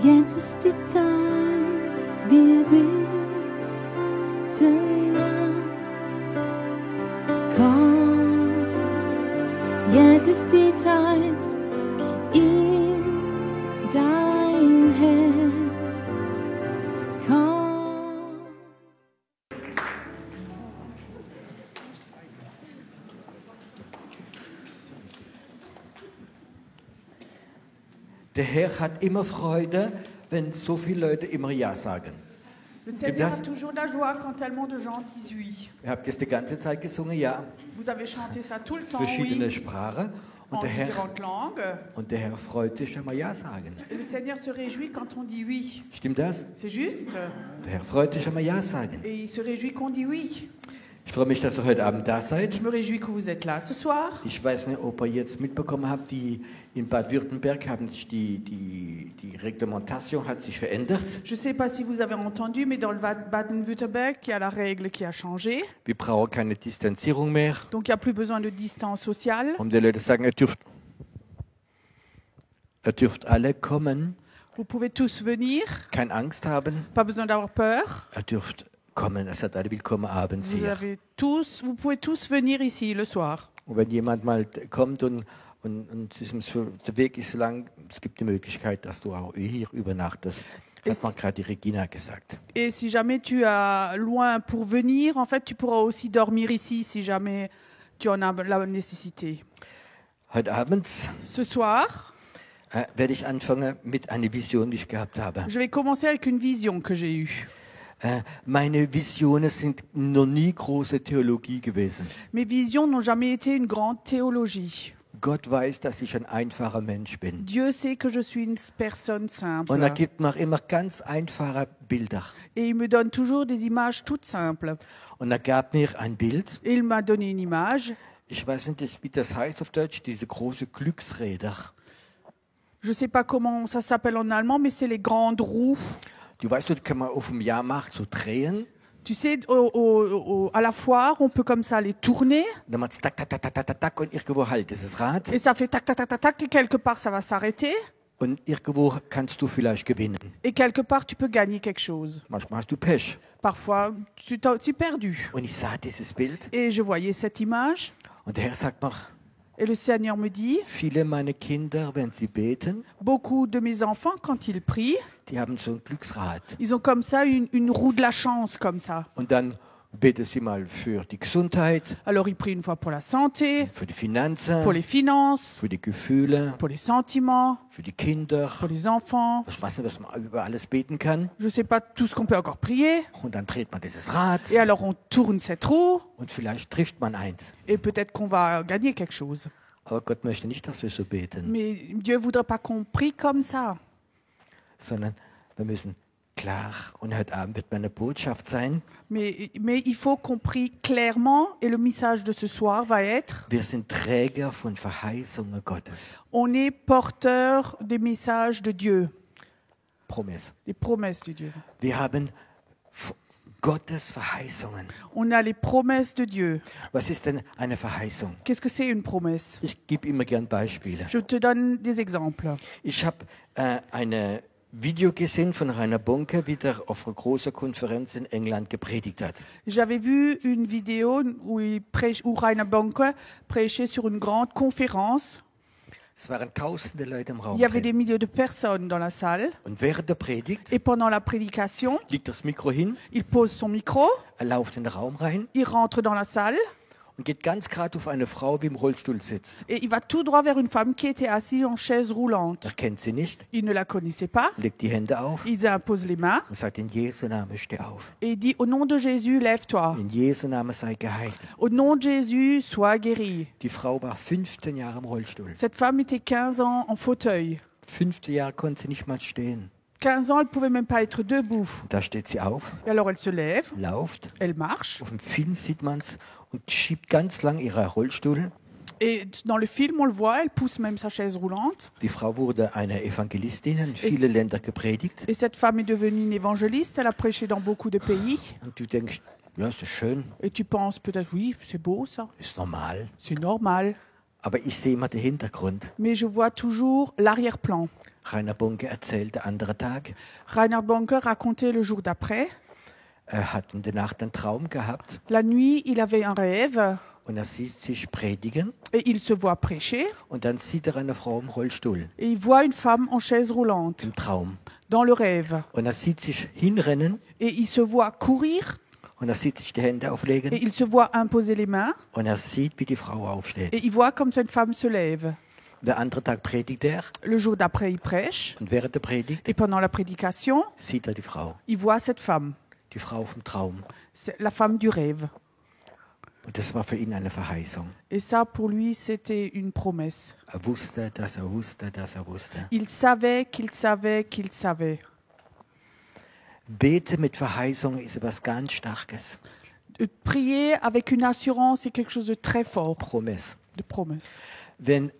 Jetzt ist die Zeit, wir beten an. Komm, jetzt ist die Zeit, gib ihm dein Herz. Komm. Der Herr hat immer Freude, wenn so viele Leute immer Ja sagen. Le Seigneur a toujours de la joie quand tellement de gens disent oui. Ihr habt das die ganze Zeit gesungen, ja, Vous avez chanté ça tout le temps, verschiedene oui, Sprachen. Und en der, Herr, différentes langues. und der Herr freut sich, wenn wir Ja sagen. Et le Seigneur se réjouit quand on dit oui. Stimmt das? C'est juste. Der Herr freut sich, wenn wir Ja sagen. Et il se réjouit qu'on dit oui. Ich freue mich, dass ihr heute Abend da seid. Je me réjouis que vous êtes là ce soir. Ich weiß nicht, ob ihr jetzt mitbekommen habt, in Baden-Württemberg haben sich die Reglementation hat sich verändert. Je ne sais pas si vous avez entendu, mais dans le Baden-Württemberg, il y a la règle qui a changé. Wir brauchen keine Distanzierung mehr. Donc il n'y a plus besoin de distance sociale. Und die Leute sagen, ihr dürft alle kommen, Vous pouvez tous venir. keine Angst haben. Pas besoin d'avoir peur. Ihr dürft kommen, es seid alle willkommen abends Vous hier. vous pouvez tous venir ici le soir. Und wenn jemand mal kommt und der Weg ist lang, es gibt die Möglichkeit, dass du auch hier übernachtest. Hat mir gerade die Regina gesagt. Et si jamais tu as loin pour venir, en fait, tu pourras aussi dormir ici si jamais tu en as la nécessité. Heute Abend Ce soir, werde ich anfangen mit einer Vision, die ich gehabt habe. je vais commencer avec une vision que j'ai eue. Meine Visionen sind noch nie große Theologie gewesen. Mes visions n'ont jamais été une grande théologie. Gott weiß, dass ich ein einfacher Mensch bin. Dieu sait que je suis une personne simple. Und er gibt mir immer ganz einfache Bilder. Et il me donne toujours des images toutes simples. Und er gab mir ein Bild. Et il m'a donné une image. Ich weiß nicht, wie das heißt auf Deutsch, diese große Glücksräder. Je ne sais pas comment ça s'appelle en allemand, mais c'est les grandes roues. Du weißt, die kann man auf dem Jahrmarkt so drehen. Tu sais, à la foire, on peut comme ça les tourner. Und dann macht es tak, tak, tak, tak, tak, tak, tak, und irgendwo halt dieses Rad. Et ça fait tac, tac, tac, tac, tac, et quelque part, ça va s'arrêter. Und irgendwo kannst du vielleicht gewinnen. Et quelque part, tu peux gagner quelque chose. Manchmal hast du Pech. Parfois, tu es perdu. Und ich sah dieses Bild. Et je voyais cette image. Und der Herr sagt mir, Et le Seigneur me dit, viele meiner Kinder, wenn sie beten, beaucoup de mes enfants, quand ils prient, die haben so ein Glücksrad. ils ont comme ça une roue de la chance, comme ça. Und dann beten sie mal für die Gesundheit, Alors, ils prient une fois pour la santé, für die Finanzen, pour les finances, für die Gefühle, pour les sentiments, für die Kinder. pour les enfants. Ich weiß nicht, was man über alles beten kann. Je ne sais pas tout ce qu'on peut encore prier. Und dann dreht man dieses Rad Et alors, on tourne cette roue und vielleicht trifft man eins. et peut-être qu'on va gagner quelque chose. Aber Gott möchte nicht, dass wir so beten, Mais Dieu ne voudrait pas qu'on prie comme ça. sondern wir müssen klar, und heute Abend wird meine Botschaft sein, Mais il faut qu'on prie clairement et le message de ce soir va être wir sind Träger von Verheißungen Gottes. on est porteur des messages de Dieu, Promesse. des promesses de Dieu. Wir haben Gottes Verheißungen. On a les promesses de Dieu. Was ist denn eine Verheißung? Qu'est-ce que c'est une promesse? Ich gebe immer gern Beispiele. Je te donne des exemples. Ich habe ein Video gesehen von Rainer Bonke, wie der auf einer großen Konferenz in England gepredigt hat. J'avais vu une vidéo où Rainer Bonke prêchait sur une grande conférence. Es waren tausende Leute im Raum Il y avait drin. des milliers de personnes dans la salle. Und während der Predigt Et pendant la prédication, legt das Mikro hin, il pose son micro, läuft in den Raum rein il rentre dans la salle und geht ganz gerade auf eine Frau, die im Rollstuhl sitzt. et il va tout droit vers une femme qui était assise en chaise roulante. Er kennt sie nicht, Il ne la connaissait pas. legt die Hände auf Il impose les mains und sagt, in Jesu Namen steh auf. et il dit au nom de Jésus, lève-toi. In Jesu Namen sei geheilt. Au nom de Jésus, sois guéri. Die Frau war 15 Jahre im Rollstuhl. Cette femme était 15 ans en fauteuil. 5. Jahr konnte sie nicht mal stehen. 15 ans, elle ne pouvait même pas être debout. Da steht sie auf, Et alors elle se lève, läuft. elle marche. Auf dem Film sieht man es und schiebt ganz lang ihren Rollstuhl. Et dans le film, on le voit, elle pousse même sa chaise roulante. Die Frau wurde eine Evangelistin, in viele Länder gepredigt. Et cette femme est devenue une évangéliste. Elle a prêché dans beaucoup de pays. Und du denkst, ja, ist das schön, Et tu penses peut-être, oui, c'est beau ça. ist normal. C'est normal. Aber ich sehe immer den Hintergrund. mais je vois toujours l'arrière-plan. Rainer Bonke erzählte andere Tag, Rainer Bonke racontait le jour d'après. er hat in der Nacht einen Traum gehabt La nuit, il avait un rêve und er sieht sich predigen et il se voit prêcher und dann sieht er eine Frau im Rollstuhl et il voit une femme en chaise roulante im Traum. dans le rêve. Und er sieht sich hinrennen Et il se voit courir und er sieht sich die Hände et auflegen il se voit imposer les mains und er sieht, wie die Frau aufsteht. et il voit comme cette femme se lève. Der andere Tag predigt er Le jour d'après, il prêche und während der Predigt et pendant la prédication, sieht er die Frau cette femme. die Frau vom Traum. C'est la femme du rêve. Und das war für ihn eine Verheißung. Et ça, pour lui, c'était une promesse. Er wusste, dass er wusste, dass er wusste. Il savait qu'il savait qu'il savait. Bete mit Verheißung ist etwas ganz Starkes. Prier avec une assurance, c'est quelque chose de très fort, Promesse. de promesse. Wenn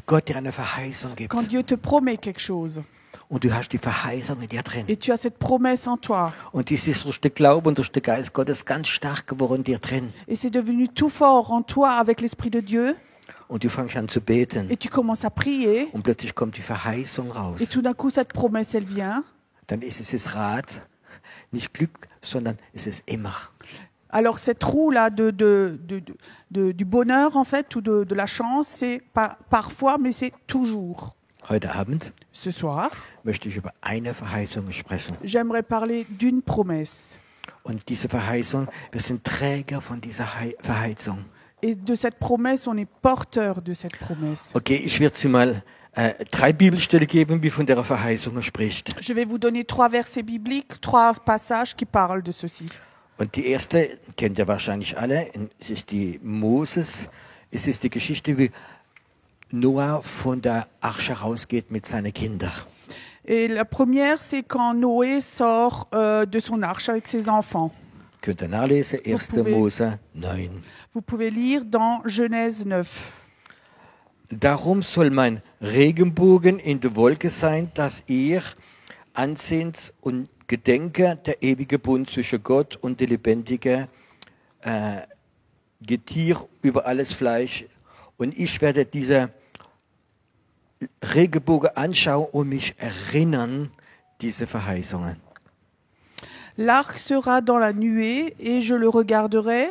Gott dir eine Verheißung gibt Quand Dieu te promet quelque chose und du hast die Verheißung in dir drin et tu as cette promesse en toi und dies ist durch den Glauben und durch den Geist Gottes ganz stark geworden in dir drin et c'est devenu tout fort en toi avec l'Esprit de Dieu und du fängst an zu beten et tu commences à prier und plötzlich kommt die Verheißung raus, et tout d'un coup cette promesse elle vient, dann ist es das Rad, nicht Glück, sondern es ist immer. alors cette roue là du bonheur en fait ou de la chance, c'est pas parfois mais c'est toujours. Heute Abend Ce soir, möchte ich über eine Verheißung sprechen. j'aimerais parler d'une promesse. Und diese Verheißung, wir sind Träger von dieser Verheißung. Et de cette promesse, on est porteur de cette promesse. Okay, ich werde Sie mal 3 Bibelstellen geben, wie von der Verheißung spricht. Je vais vous donner 3 versets bibliques, 3 passages qui parlent de ceci. Und die erste kennt ihr wahrscheinlich alle. Es ist die Moses. Es ist die Geschichte, wie Noah von der Arche rausgeht mit seinen Kindern. Et la première, c'est quand Noé sort de son arche avec ses enfants. Könnt ihr nachlesen? 1. pouvez- Mose 9. Vous pouvez lire dans Genèse 9. Darum soll mein Regenbogen in der Wolke sein, dass ihr ansehens und gedenke der ewige Bund zwischen Gott und der lebendige Getier über alles Fleisch. Und ich werde diese Regenbogen anschauen und mich erinnern, diese Verheißungen. L'arc sera dans la nuée et je le regarderai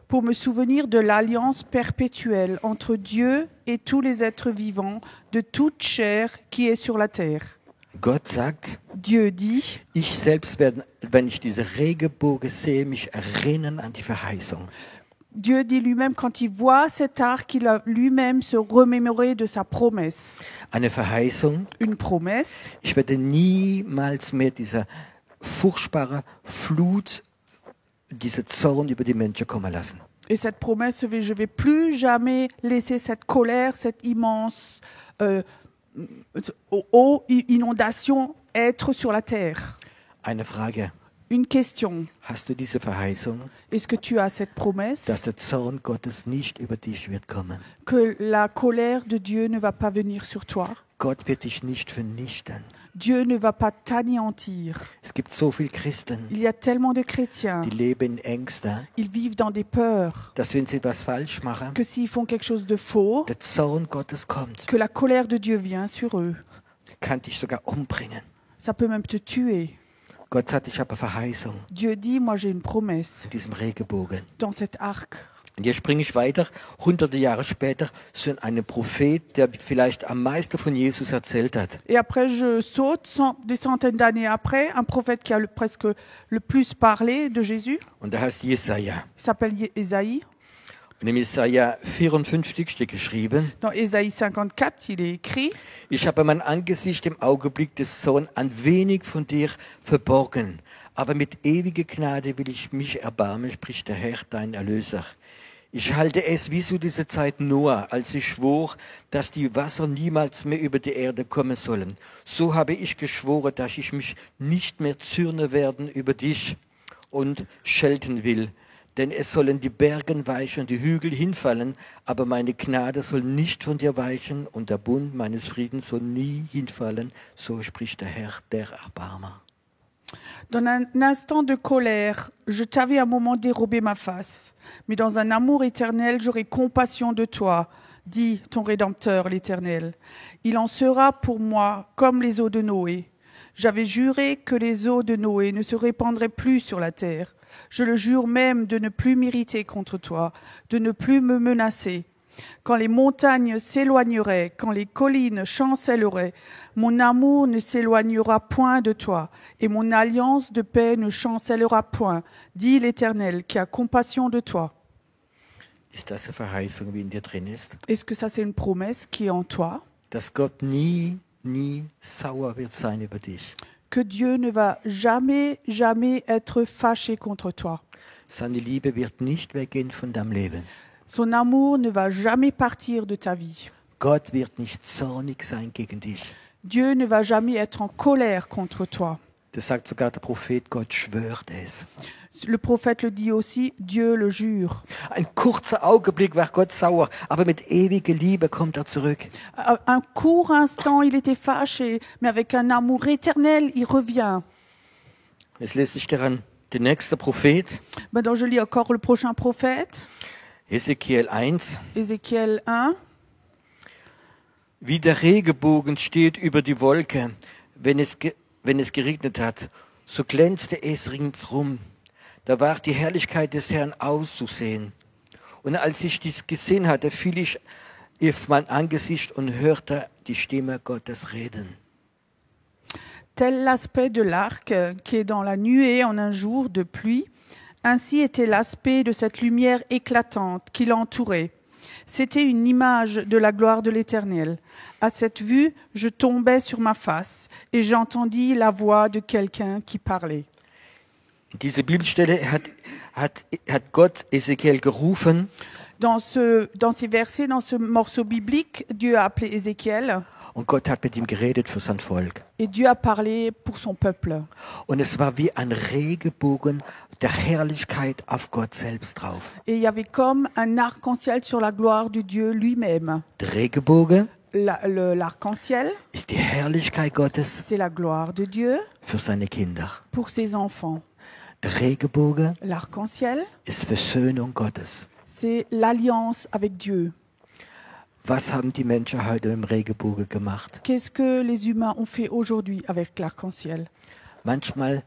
pour me souvenir de l'alliance perpétuelle entre Dieu et tous les êtres vivants de toute chair qui est sur la terre. Gott sagt, Dieu dit, ich selbst werde, wenn ich diese Regenbogen sehe, mich erinnern an die Verheißung. Dieu dit lui-même, quand il voit cet arc, il va lui-même se remémorer de sa promesse. Eine Verheißung, Une promesse, ich werde niemals mehr diese furchtbare Flut, diese Zorn über die Menschen kommen lassen. et cette promesse, je vais plus jamais laisser cette colère, cette immense inondation être sur la terre. Eine Frage, Une question, hast du diese Verheißung, est-ce que tu as cette promesse dass der Zorn Gottes nicht über dich wird kommen? que la colère de Dieu ne va pas venir sur toi? Gott wird dich nicht vernichten. Dieu ne va pas t'anéantir. Es gibt so viele Christen, Il y a tellement de chrétiens, die leben in Ängsten, ils vivent dans des peurs, dass wenn sie etwas falsch machen, que s'ils font quelque chose de faux, der Zorn Gottes kommt, que la colère de Dieu vient sur eux. kann dich sogar umbringen. Ça peut même te tuer. Gott sagt, ich habe eine Verheißung Dieu dit, moi j'ai une promesse in diesem Regenbogen. dans cet arc. Und jetzt springe ich weiter, hunderte Jahre später, zu einem Prophet, der vielleicht am meisten von Jesus erzählt hat. Et après, je saute des centaines d'années après, un prophète qui a presque le plus parlé de Jésus. Und der heißt Jesaja. Il s'appelle Ésaïe. Und im Jesaja 54 steht geschrieben, Dans Ésaïe 54, il est écrit, ich habe mein Angesicht im Augenblick des Sohnes ein wenig von dir verborgen, aber mit ewiger Gnade will ich mich erbarmen, spricht der Herr, dein Erlöser. Ich halte es wie zu dieser Zeit Noah, als ich schwor, dass die Wasser niemals mehr über die Erde kommen sollen. So habe ich geschworen, dass ich mich nicht mehr zürnen werden über dich und schelten will. Denn es sollen die Berge weichen und die Hügel hinfallen, aber meine Gnade soll nicht von dir weichen und der Bund meines Friedens soll nie hinfallen. So spricht der Herr, der Erbarmer. dans un instant de colère, je t'avais un moment dérobé ma face, mais dans un amour éternel, j'aurai compassion de toi, dit ton Rédempteur, l'Éternel. Il en sera pour moi comme les eaux de Noé. J'avais juré que les eaux de Noé ne se répandraient plus sur la terre. Je le jure même de ne plus m'irriter contre toi, de ne plus me menacer. Quand les montagnes s'éloigneraient, quand les collines chancelleraient, mon amour ne s'éloignera point de toi, et mon alliance de paix ne chancellera point, dit l'Éternel, qui a compassion de toi. Ist das eine Verheißung, wie in dir drin ist? Est-ce que ça c'est une promesse qui est en toi? Dass Gott nie sauer wird sein über dich. Que Dieu ne va jamais, jamais être fâché contre toi. Seine Liebe wird nicht weggehen von deinem Leben. Son amour ne va jamais partir de ta vie. Gott wird nicht zornig sein gegen dich. Dieu ne va jamais être en colère contre toi. Das sagt sogar der Prophet, Gott schwört es. Le prophète le dit aussi, Dieu le jure. Ein kurzer Augenblick war Gott sauer, aber mit ewiger Liebe kommt er zurück. Un court instant, il était fâché, mais avec un amour éternel, il revient. Jetzt lese ich dir an den nächsten Prophet, Maintenant, je lis encore le prochain prophète, Ezekiel 1. Ézéchiel 1. Wie der Regenbogen steht über die Wolke, wenn es geregnet hat, so glänzte es ringsrum. Da war die Herrlichkeit des Herrn auszusehen. Und als ich dies gesehen hatte, fiel ich auf mein Angesicht und hörte die Stimme Gottes reden. Tel l'aspect de l'arc qui est dans la nuée en un jour de pluie, ainsi était l'aspect de cette lumière éclatante qui l'entourait. C'était une image de la gloire de l'Éternel. À cette vue, je tombais sur ma face et j'entendis la voix de quelqu'un qui parlait. In dieser Bibelstelle hat Gott Ezekiel gerufen Dans ces versets, dans ce morceau biblique, Dieu a appelé Ézéchiel und Gott hat mit ihm geredet für sein Volk. et Dieu a parlé pour son peuple. Und es war wie ein Regenbogen der Herrlichkeit auf Gott selbst drauf. Et il y avait comme un arc-en-ciel sur la gloire de Dieu lui-même. Der Regenbogen L'arc-en-ciel, ist die Herrlichkeit Gottes c'est la gloire de Dieu für seine Kinder. pour ses enfants. Der Regenbogen L'arc-en-ciel, ist Versöhnung Gottes. c'est l'alliance avec Dieu. Was haben die Menschen heute mit dem Regenbogen gemacht? Qu'est-ce que les humains ont fait aujourd'hui avec l'arc-en-ciel? Manchmal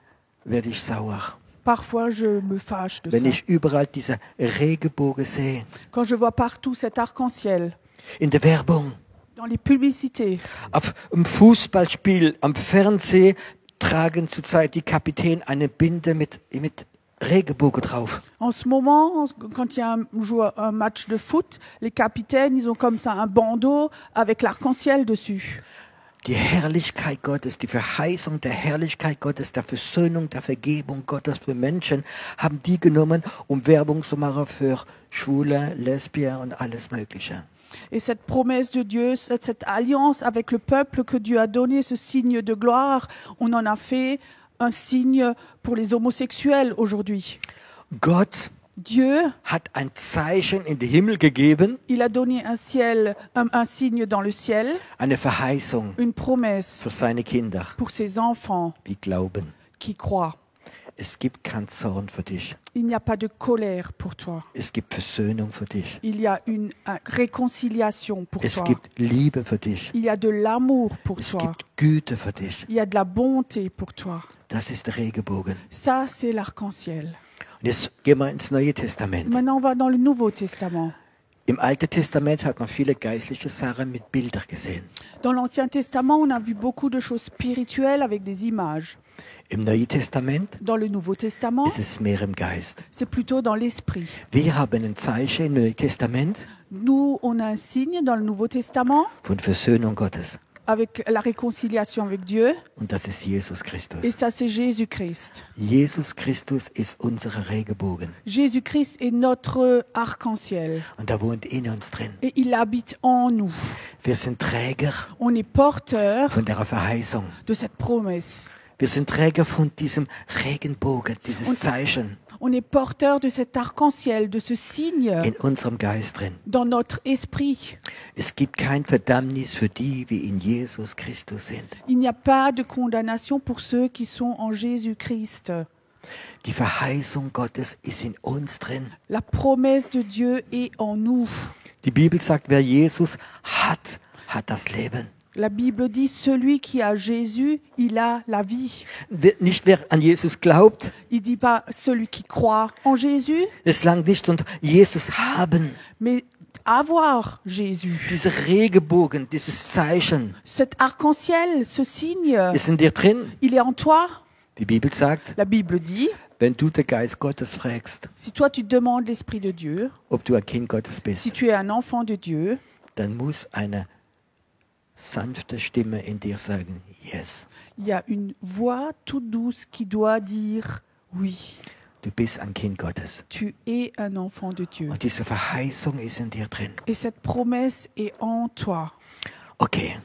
werde ich sauer, Parfois, je me fâche de wenn ça. ich überall diese Regenbogen sehe. Quand je vois partout cet arc-en-ciel, In der Werbung, dans les publicités, auf dem Fußballspiel, am Fernsehen tragen zurzeit die Kapitäne eine Binde mit Regenbogen drauf. en ce moment, quand il y a un match de foot, les capitaines, ils ont comme ça un bandeau avec l'arc-en-ciel dessus. Die Herrlichkeit Gottes, die Verheißung der Herrlichkeit Gottes, der Versöhnung, der Vergebung Gottes für Menschen, haben die genommen, um Werbung zu machen für Schwule, Lesbien und alles Mögliche. Et cette promesse de Dieu, cette alliance avec le peuple que Dieu a donné, ce signe de gloire, on en a fait un signe pour les homosexuels aujourd'hui. Gott Dieu, hat ein Zeichen in den Himmel gegeben, il a donné un signe dans le ciel, eine Verheißung une promesse für seine Kinder, pour ses enfants die glauben. qui croient. Es gibt keinen Zorn für dich. Il n'y a pas de colère pour toi. Es gibt Versöhnung für dich. Il y a une réconciliation pour Es toi. gibt Liebe für dich. Il y a de l'amour pour Es toi. gibt Güte für dich. Il y a de la bonté pour toi. Das ist der Regenbogen. Ça, c'est l'arc-en-ciel. Und jetzt gehen wir ins Neue Testament. Maintenant, on va dans le Nouveau Testament. Im Alten Testament hat man viele geistliche Sachen mit Bildern gesehen. Dans l'Ancien Testament, on a vu beaucoup de choses spirituelles avec des images. Im Neuen Testament Dans le Nouveau Testament, ist es mehr im Geist. c'est plutôt dans l'esprit. Wir haben ein Zeichen im Neuen Testament Nous, on a un signe dans le Nouveau Testament von Versöhnung Gottes. avec la réconciliation avec Dieu, Und das ist Jesus Christus. et ça, c'est Jésus-Christ. Jesus Christus ist unser Regenbogen. Jésus-Christ est notre arc-en-ciel, Und er wohnt in uns drin. et il habite en nous. Wir sind Träger On est porteur von der Verheißung. de cette promesse. Wir sind Träger von diesem Regenbogen, dieses Zeichen On est porteur de cet arc-en-ciel, de ce signe in unserem Geist drin. dans notre esprit. Es gibt kein Verdammnis für die, die in Jesus Christus sind. Il n'y a pas de condamnation pour ceux qui sont en Jésus-Christ. Die Verheißung Gottes ist in uns drin. La promesse de Dieu est en nous. Die Bibel sagt, wer Jesus hat, hat das Leben. La Bible dit, celui qui a Jésus, il a la vie. Nicht wer an Jesus glaubt, Il dit pas celui qui croit en Jésus, es langt nicht und Jesus haben. mais avoir Jésus. Dieser Regenbogen, dieses Zeichen, Cet arc-en-ciel, ce signe, ist in dir drin. il est en toi. Die Bibel sagt, La Bible dit, wenn du den Geist Gottes fragst, si toi tu demandes l'Esprit de Dieu, ob du ein Kind Gottes bist, si tu es un enfant de Dieu, dann muss eine sanfte Stimme in dir sagen, yes, il y a une voix toute douce qui doit dire oui, du bist ein Kind Gottes. tu es un enfant de Dieu. Und diese Verheißung ist in dir drin. Et cette promesse est en toi. Okay,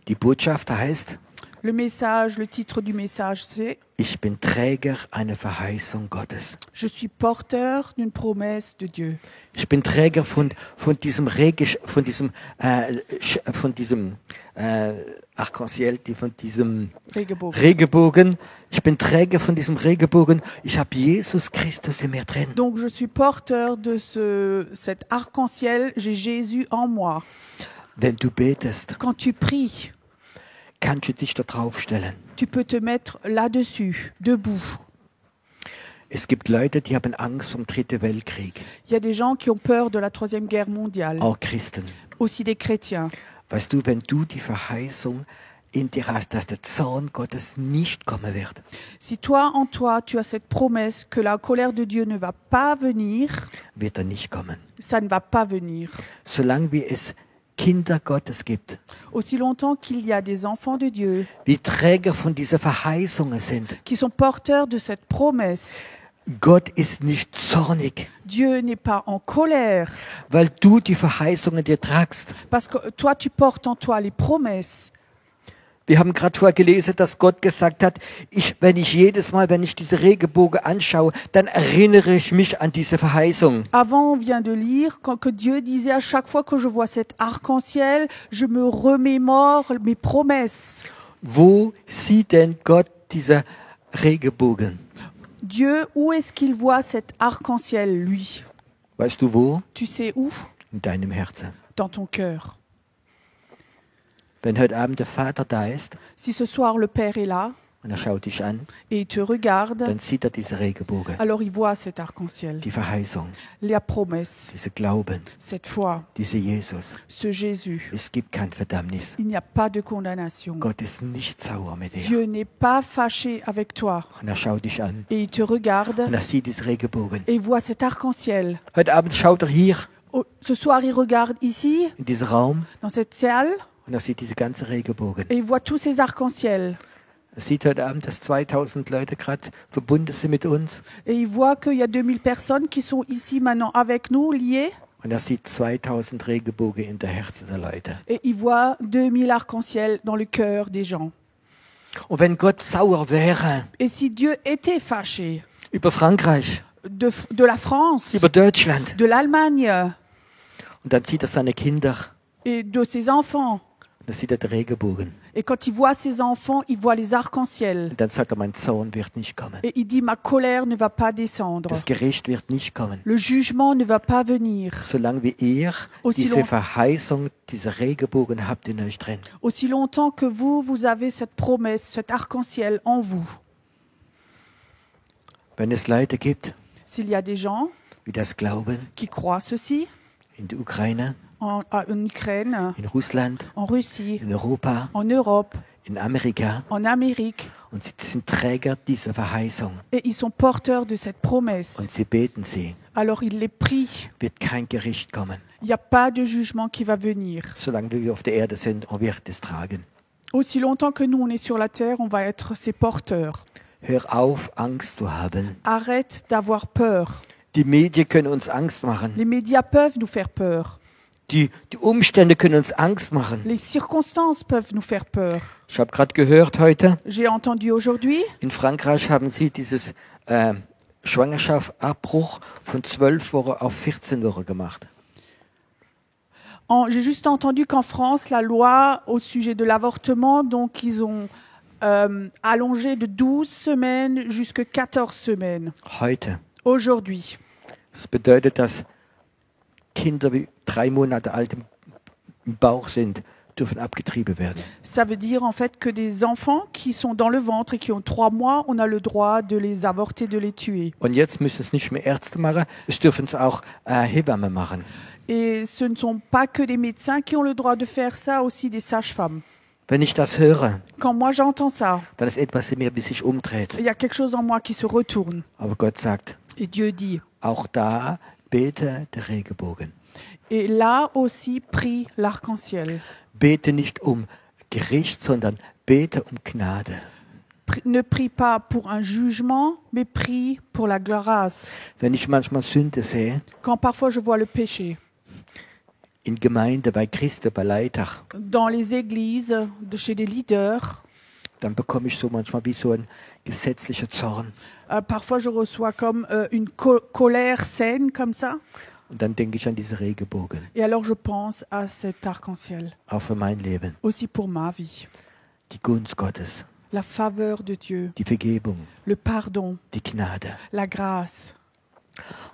die Botschaft heißt, Le message, le titre du message, c'est ich bin Träger einer Verheißung Gottes. Je suis porteur d'une promesse de Dieu. Ich bin Träger von diesem Arc-en-Ciel, von diesem Regenbogen. Regenbogen. Ich bin Träger von diesem Regenbogen. Ich habe Jesus Christus in mir drin. Donc je suis porteur de cet arc-en-ciel, j'ai Jésus en moi. Wenn du betest, Quand tu pries, kannst du dich da drauf stellen. tu peux te mettre là-dessus, debout. Es gibt Leute, die haben Angst vom Dritten Weltkrieg. Il y a des gens qui ont peur de la Troisième Guerre mondiale, Auch Christen. aussi des chrétiens. Weißt du, wenn du die Verheißung in dir hast, dass der Zorn Gottes nicht kommen wird, Si toi, en toi, tu as cette promesse que la colère de Dieu ne va pas venir, wird er nicht kommen. ça ne va pas venir. Solange wie es Kinder Gottes gibt, Aussi longtemps qu'il y a des enfants de Dieu die Träger von dieser Verheißungen sind, qui sont porteurs de cette promesse, Gott ist nicht zornig, Dieu n'est pas en colère, weil du die Verheißungen dir tragst. parce que toi, tu portes en toi les promesses. Wir haben gerade vorher gelesen, dass Gott gesagt hat, wenn ich jedes Mal, wenn ich diese Regenbogen anschaue, dann erinnere ich mich an diese Verheißung. Avant, on vient de lire que Dieu disait à chaque fois que je vois cet arc-en-ciel, je me remémore mes promesses. Wo sieht denn Gott diese Regenbogen? Dieu, où est-ce qu'il voit cet arc-en-ciel, lui? Weißt du wo? Tu sais où? In deinem Herzen. Dans ton cœur. Wenn heute Abend der Vater da ist Si ce soir le Père est là und er schaut dich an, et il te regarde, dann sieht er diese Regenbogen, alors il voit cet arc-en-ciel, die Verheißung, la promesse, diese Glauben, cette foi, diese Jesus. ce Jésus. Es gibt kein Verdammnis. Il n'y a pas de condamnation. Gott ist nicht sauer mit dir. Dieu n'est pas fâché avec toi Und er schaut dich an et il te regarde und er sieht diese Regenbogen. et il voit cet arc-en-ciel. Heute Abend schaut er hier Oh, ce soir, il regarde ici, in diesen Raum dans cette salle, und er sieht diese ganzen Regenbogen. et il voit tous ces arcs-en-ciel. Er sieht heute Abend, dass 2000 Leute gerade verbunden sind mit uns. Et il voit qu'il y a 2000 personnes qui sont ici maintenant avec nous, liées. Und er sieht 2000 Regenbogen in der Herzen der Leute. Et il voit 2000 arcs-en-ciel dans le cœur des gens. Und wenn Gott sauer wäre Et si Dieu était fâché über Frankreich, de la France, über Deutschland, de l'Allemagne und dann sieht er seine Kinder, et de ses enfants, und dann sieht er den Regenbogen. et quand il voit ses enfants, il voit les arcs-en-ciel. Und dann sagt er, mein Zorn wird nicht kommen. Et il dit, ma colère ne va pas descendre. Das Gericht wird nicht kommen. Le jugement ne va pas venir. Solange wie ihr Aussi diese long- Verheißung, diese Regenbogen habt in euch drin. Aussi longtemps que vous avez cette promesse, cet arc-en-ciel en vous. Wenn es Leute gibt, S'il y a des gens die das glauben, qui croient ceci, in der Ukraine, en Ukraine, in Russland, en Russie, in Europa, en Europe, in Amerika, en Amérique, und sie sind Träger dieser Verheißung et ils sont porteurs de cette promesse, und sie beten sie, alors ils les prient. wird kein Gericht kommen. Il n'y a pas de jugement qui va venir. Solange wir auf der Erde sind, und wird es tragen. Aussi longtemps que nous, on est sur la terre, on va être ses porteurs. Hör auf, Angst zu haben. Arrête d'avoir peur. Die Medien können uns Angst machen. Les médias peuvent nous faire peur. Die Umstände können uns Angst machen. Les circonstances peuvent nous faire peur. Ich habe gerade gehört heute, J'ai entendu aujourd'hui, in Frankreich haben sie dieses Schwangerschaftsabbruch von 12 Wochen auf 14 Wochen gemacht. j'ai juste entendu qu'en France, la loi au sujet de l'avortement, donc ils ont allongé de 12 semaines jusqu'à 14 semaines. Heute. Aujourd'hui. Das bedeutet, dass Kinder, die 3 Monate alt im Bauch sind, dürfen abgetrieben werden. Ça veut dire en fait que des enfants qui sont dans le ventre et qui ont 3 mois, on a le droit de les avorter, de les tuer. Und jetzt müssen es nicht mehr Ärzte machen, es dürfen es auch Hebammen machen. Et ce ne sont pas que des médecins qui ont le droit de faire ça, aussi des sages-femmes. Wenn ich das höre, Quand moi j'entends ça, dann ist etwas in mir, das sich umdreht. il y a quelque chose en moi qui se retourne. Aber Gott sagt, Et Dieu dit, auch da bete der Regenbogen. et là aussi prie l'arc-en-ciel. Bete nicht um Gericht, sondern bete um Gnade. Ne prie pas pour un jugement, mais prie pour la grâce. Wenn ich manchmal Sünde sehe, Quand parfois je vois le péché, in Gemeinde, bei Christen, bei Leitern, dans les églises, chez des leaders, dann bekomme ich so manchmal wie so ein gesetzlicher Zorn. parfois je reçois comme une colère saine comme ça. Und dann denke ich an diese Regenbogen, Et alors je pense à cet arc-en-ciel, auch für mein Leben. aussi pour ma vie. Die Gunst Gottes, La faveur de Dieu, die Vergebung, le pardon, die Gnade. la grâce.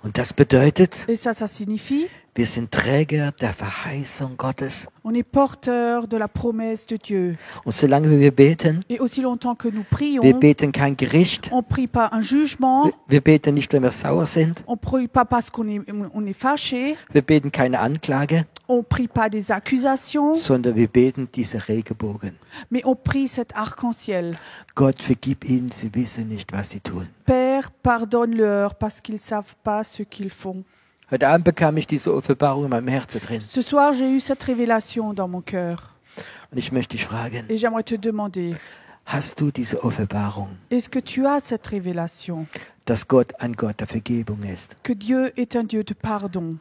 Und das bedeutet, Et ça signifie, wir sind Träger der Verheißung Gottes. on est porteur de la promesse de Dieu. Und solange wir beten, Et aussi longtemps que nous wir prions, beten kein Gericht, on ne prie pas un jugement, wir beten nicht, wenn wir sauer sind, on ne prie pas parce qu'on est fâché, wir beten keine Anklage, on ne prie pas des accusations, sondern wir beten diese Regenbogen. mais on prie cet arc-en-ciel. Gott, vergib ihnen, sie wissen nicht, was sie tun. Père, pardonne-leur parce qu'ils ne savent pas ce qu'ils font. Heute Abend bekam ich diese Offenbarung in meinem Herzen drin. Ce soir, j'ai eu cette révélation dans mon cœur. Und ich möchte dich fragen, Et j'aimerais te demander, hast du diese Offenbarung, est-ce que tu as cette révélation dass Gott ein Gott der Vergebung ist? que Dieu est un Dieu de pardon?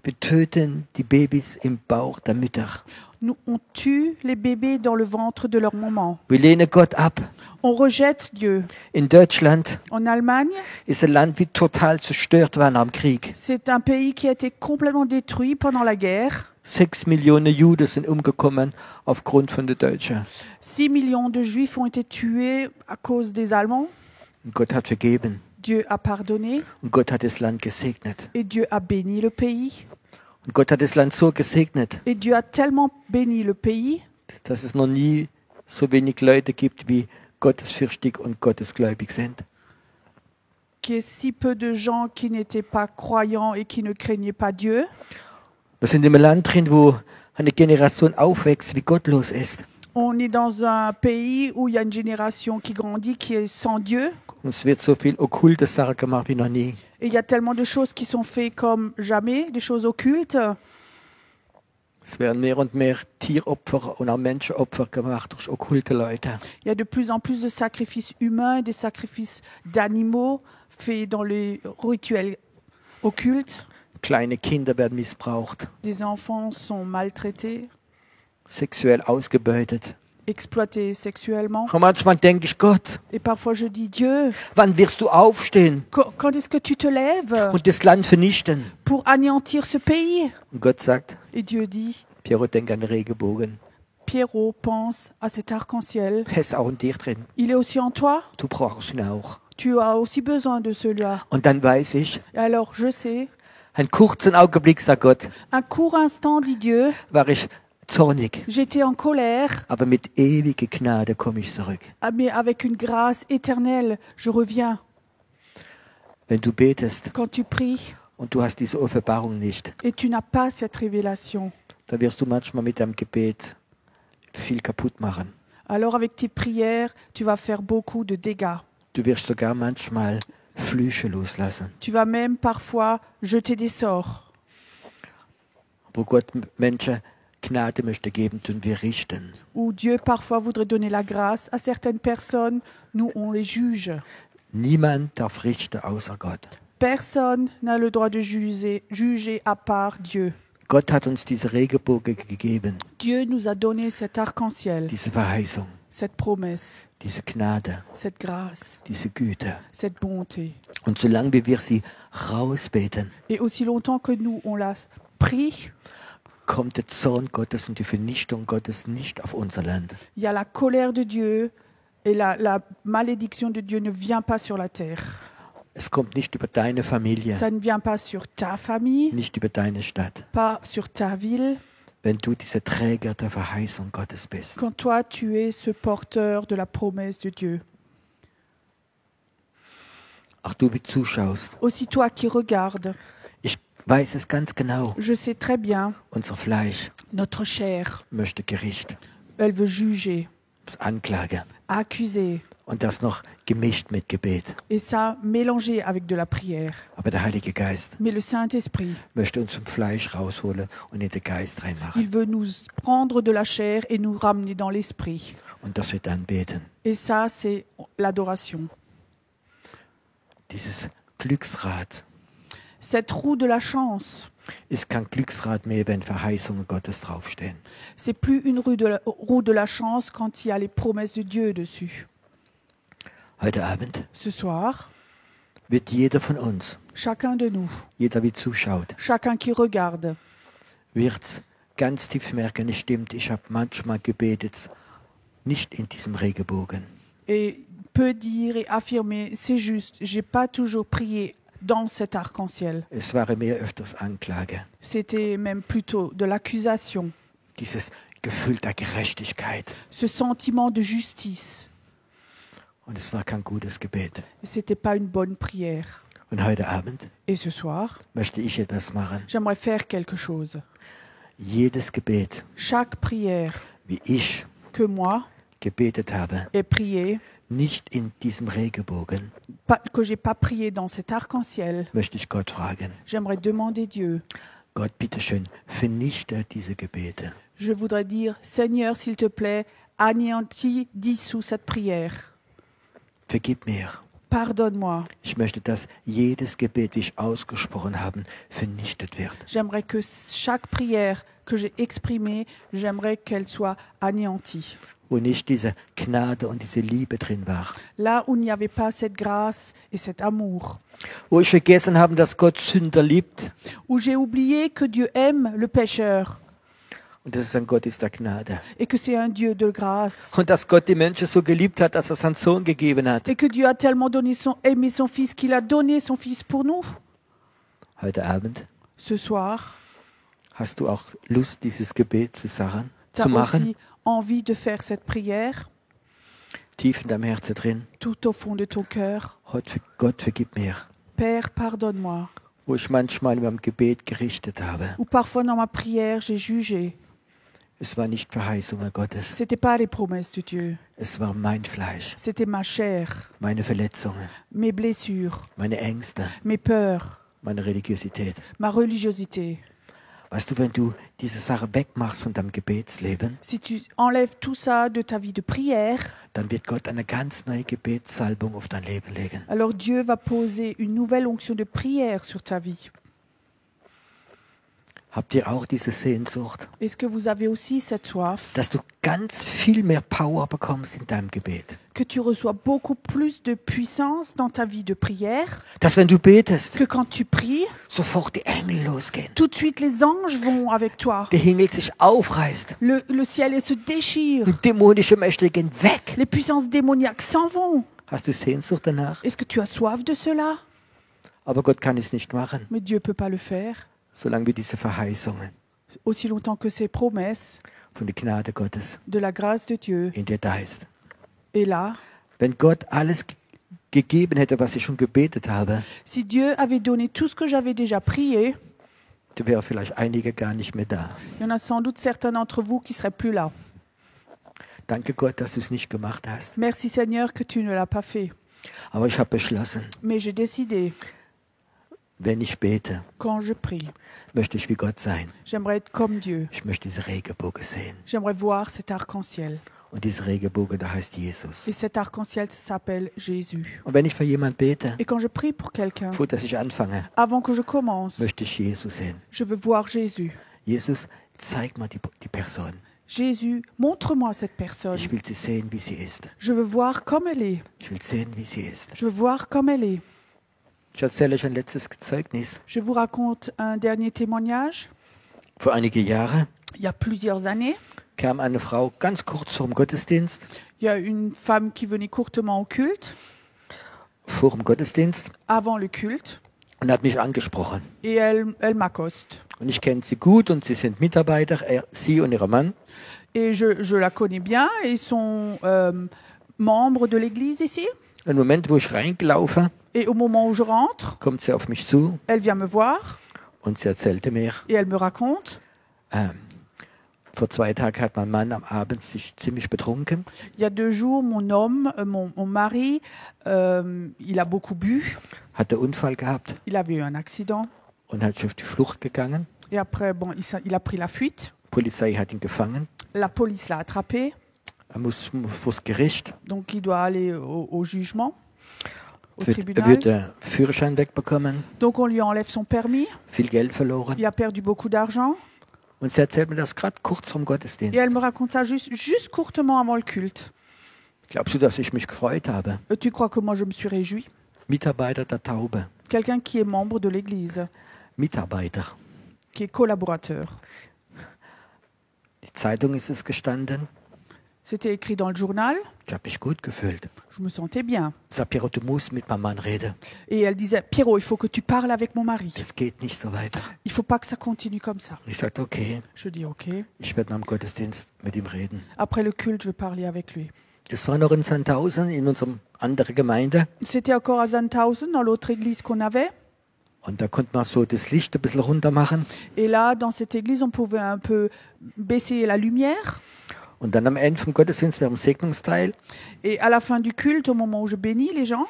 Wir töten die Babys im Bauch der Mütter. Nous, on tue les bébés dans le ventre de leur maman. Wir lehnen Gott ab. On rejette Dieu. In Deutschland En Allemagne, ist ein Land wie total zerstört worden am Krieg. c'est un pays qui a été complètement détruit pendant la guerre. 6 Millionen Juden sind umgekommen aufgrund von den Deutschen. 6 millions de Juifs ont été tués à cause des Allemands. Und Gott hat vergeben. Dieu a pardonné Und Gott hat das Land gesegnet. et Dieu a béni le pays. Und Gott hat das Land so gesegnet, Et Dieu a tellement béni le pays dass es noch nie so wenig Leute gibt, wie gottesfürchtig und gottesgläubig sind. qu'il y ait si peu de gens qui n'étaient pas croyants et qui ne craignaient pas Dieu. Wir sind im Land drin, wo eine Generation aufwächst, wie gottlos ist. On est dans un pays où il y a une génération qui grandit, qui est sans Dieu. Und es wird so viel okkulte Sachen gemacht wie noch nie. Et il y a tellement de choses qui sont faites comme jamais, des choses occultes. Es werden mehr und mehr Tieropfer und auch Menschenopfer gemacht durch okkulte Leute. Il y a de plus en plus de sacrifices humains et des sacrifices d'animaux faits dans les rituels occultes. Kleine Kinder werden missbraucht, Des enfants sont maltraités, sexuell ausgebeutet. exploités sexuellement. Und manchmal denke ich, Gott, Et parfois je dis, Dieu, wann wirst du aufstehen quand est-ce que tu te lèves und das Land vernichten? pour anéantir ce pays? Und Gott sagt, Et Dieu dit, Piero, denk an den Regenbogen. Pierrot, pense à cet arc-en-ciel. Er ist auch in dir drin. Il est aussi en toi. Du brauchst ihn auch. Tu as aussi besoin de celui-là. Und dann weiß ich, Et alors, je sais, einen kurzen Augenblick, sagt Gott, un court instant, dit Dieu, war ich zornig. j'étais en colère, Aber mit ewiger Gnade komme ich zurück. mais avec une grâce éternelle, je reviens. Wenn du betest Quand tu pries und du hast diese Offenbarung nicht, et tu n'as pas cette révélation, dann wirst du manchmal mit deinem Gebet viel kaputt machen. alors avec tes prières, tu vas faire beaucoup de dégâts. Du wirst sogar manchmal Flüche loslassen, Tu vas même parfois jeter des sorts. wo Gott Menschen Gnade möchte geben, tun wir richten. Où Dieu parfois voudrait donner la grâce à certaines personnes, nous on les juge. Niemand darf richten außer Gott. Personne n'a le droit de juger à part Dieu. Gott hat uns diese Regenbogen gegeben, Dieu nous a donné cet arc-en-ciel, diese Verheißung, cette promesse, diese Gnade, cette grâce, diese Güte. cette bonté. Und solange wir sie rausbeten, Et aussi longtemps que nous on l'a pris, kommt der Zorn Gottes und die Vernichtung Gottes nicht auf unser Land. il y a la colère de Dieu et la malédiction de Dieu ne vient pas sur la terre. Es kommt nicht über deine Familie, Ça ne vient pas sur ta famille, nicht über deine Stadt. pas sur ta ville. Wenn du dieser Träger der Verheißung Gottes bist. Quand toi, tu es ce porteur de la promesse de Dieu. Auch du, wie zuschaust. Aussi toi qui regardes, Ich weiß es ganz genau. je sais très bien, Unser Fleisch notre chair, möchte Gericht, elle veut juger, Anklage. accuser, Und das noch gemischt mit Gebet. et ça mélangé avec de la prière. Aber der Heilige Geist Mais le Saint-Esprit, möchte uns zum Fleisch rausholen und in den Geist reinmachen. il veut nous prendre de la chair et nous ramener dans l'esprit. Und dass wir dann beten. Et ça, c'est l'adoration. Dieses Glücksrad Cette roue de la chance, ist kein Glücksrad mehr, wenn Verheißungen Gottes draufstehen. c'est plus une roue de la chance quand il y a les promesses de Dieu dessus. Heute Abend Ce soir, wird jeder von uns, chacun de nous, jeder wie zuschaut, chacun qui regarde, wird ganz tief merken, es stimmt, ich habe manchmal gebetet, nicht in diesem Regenbogen. et peut dire et affirmer, c'est juste, j'ai pas toujours prié dans cet arc-en-ciel. Es war mehr öfters Anklage, C'était même plutôt de l'accusation, dieses Gefühl der Gerechtigkeit. ce sentiment de justice. Und es war kein gutes Gebet. C'était pas une bonne prière. Und heute Abend Et ce soir, möchte ich etwas machen. j'aimerais faire quelque chose. Jedes Gebet, Chaque prière wie ich que moi gebetet habe, ai priée, nicht in diesem Regenbogen, que j'ai pas prié dans cet arc-en-ciel, möchte ich Gott fragen. j'aimerais demander Dieu. Gott, bitteschön, vernichte diese Gebete. Je voudrais dire, Seigneur, s'il te plaît, anéantis, dissous cette prière. Vergib mir. Pardonne-moi. Ich möchte, dass jedes Gebet, wie ich ausgesprochen habe, vernichtet wird. J'aimerais que chaque prière que j'ai exprimée, j'aimerais qu'elle soit anéantie. Wo nicht diese Gnade und diese Liebe drin war. Là où il n'y avait pas cette grâce et cet amour. Wo ich vergessen habe, dass Gott Sünder liebt Où j'ai oublié que Dieu aime le pécheur und dass es ein Gott ist der Gnade. et que c'est un Dieu de grâce. Und dass Gott die Menschen so geliebt hat, dass er seinen Sohn gegeben hat. Et que Dieu a tellement aimé son Fils qu'il a donné son Fils pour nous. Heute Abend Ce soir, hast du auch Lust, dieses Gebet zu tu as machen? aussi envie de faire cette prière Tief in deinem Herzen drin. tout au fond de ton cœur. Gott, vergib mir. Père, pardonne-moi. Wo ich manchmal in meinem Gebet gerichtet habe. Ou parfois dans ma prière, j'ai jugé. Es war nicht Verheißungen Gottes. C'était pas les promesses de Dieu. Es war mein Fleisch, C'était ma chair, meine Verletzungen, mes blessures, meine Ängste, mes peurs, meine Religiosität. ma religiosité. Weißt du, wenn du diese Sache wegmachst von deinem Gebetsleben, Si tu enlèves tout ça de ta vie de prière, dann wird Gott eine ganz neue Gebetssalbung auf dein Leben legen. alors Dieu va poser une nouvelle onction de prière sur ta vie. Habt ihr auch diese Sehnsucht, Est-ce que vous avez aussi cette soif, dass du ganz viel mehr Power bekommst in deinem Gebet? que tu reçois beaucoup plus de puissance dans ta vie de prière, Dass wenn du betest, que quand tu pries, sofort die Engel losgehen. tout de suite les anges vont avec toi. Der Himmel sich aufreißt. Le ciel se déchire. Die dämonische Mächte gehen weg. Les puissances démoniaques s'en vont. Hast du Sehnsucht danach? Est-ce que tu as soif de cela? Aber Gott kann es nicht machen, Mais Dieu ne peut pas le faire. solange wir diese Verheißungen Aussi longtemps que ces promesses von der Gnade Gottes de la grâce de Dieu in dir da ist. est là. Wenn Gott alles gegeben hätte, was ich schon gebetet habe, Si Dieu avait donné tout ce que j'avais déjà prié, dann wären vielleicht einige gar nicht mehr da. il y en a sans doute certains d'entre vous qui ne seraient plus là. Danke Gott, dass du es nicht gemacht hast. Merci Seigneur que tu ne l'as pas fait. Aber ich habe beschlossen, Mais j'ai décidé, wenn ich bete, quand je prie, möchte ich wie Gott sein. j'aimerais être comme Dieu. Ich möchte diese Regenbogen sehen. J'aimerais voir cet arc-en-ciel. Und diese Regenbogen, da heißt Jesus. Et cet arc-en-ciel, ça s'appelle Jésus. Und wenn ich für jemanden bete, Et quand je prie pour quelqu'un, bevor dass ich anfange, avant que je commence, möchte ich Jesus sehen. je veux voir Jésus. Jesus, zeig mal die Person. Jésus, montre-moi cette personne. Ich will sie sehen, wie sie ist. Je veux voir comme elle est. Ich will sehen, wie sie ist. Je veux voir comme elle est. Ich erzähle euch ein letztes Zeugnis. Je vous raconte un dernier témoignage. Vor einige Jahre Il y a plusieurs années, kam eine Frau ganz kurz vor dem Gottesdienst il y a une femme qui venait courtement au culte vor dem Gottesdienst avant le culte und hat mich angesprochen. et elle m'accoste. Und ich kenne sie gut und sie sind Mitarbeiter, sie und ihr Mann. Et je la connais bien et ils sont membres de l'église ici. Im Moment, wo ich reingelaufen, Et au moment où je rentre, kommt sie auf mich zu elle vient me voir und sie erzählte mir, et elle me raconte. vor 2 Tagen hat mein Mann am Abend sich ziemlich betrunken. Il y a 2 jours, mon homme, mon mari, il a beaucoup bu. Hat einen Unfall gehabt Il avait eu un accident. und hat sich auf die Flucht gegangen. Et après, bon, il a pris la fuite. Die Polizei hat ihn gefangen. La police l'a attrapé. Er muss vors Gericht. Donc, il doit aller au jugement, au Er tribunal. wird den Führerschein wegbekommen, Donc, on lui enlève son permis. viel Geld verloren. Il a perdu beaucoup d'argent. Und sie erzählt mir das gerade kurz vorm Gottesdienst. Et elle me raconte ça juste courtement avant le culte. Glaubst du, dass ich mich gefreut habe? Tu crois que moi, je me suis réjouie? Mitarbeiter der Taube. Quelqu'un qui est membre de l'église, Mitarbeiter. qui est collaborateur. Die Zeitung ist es gestanden. C'était écrit dans le journal. Ich habe mich gut gefühlt. Je me sentais bien. Sag, Piero, du musst mit meinem Mann reden. Et elle disait, Pierrot, il faut que tu parles avec mon mari. Das geht nicht so weiter. Il faut pas que ça continue comme ça. Und ich sagte, okay, Je dis, ok. ich werde nach dem Gottesdienst mit ihm reden. Après le culte, je vais parler avec lui. Das war noch in Sandhausen, in unserer anderen Gemeinde. C'était encore à Sandhausen, dans l'autre église qu'on avait. Und da konnte man so das Licht ein bisschen runter machen. Et là, dans cette église, on pouvait un peu baisser la lumière. Und dann am Ende vom Gottesdienst, während dem Segnungsteil, Et à la fin du culte, au moment où je bénis les gens,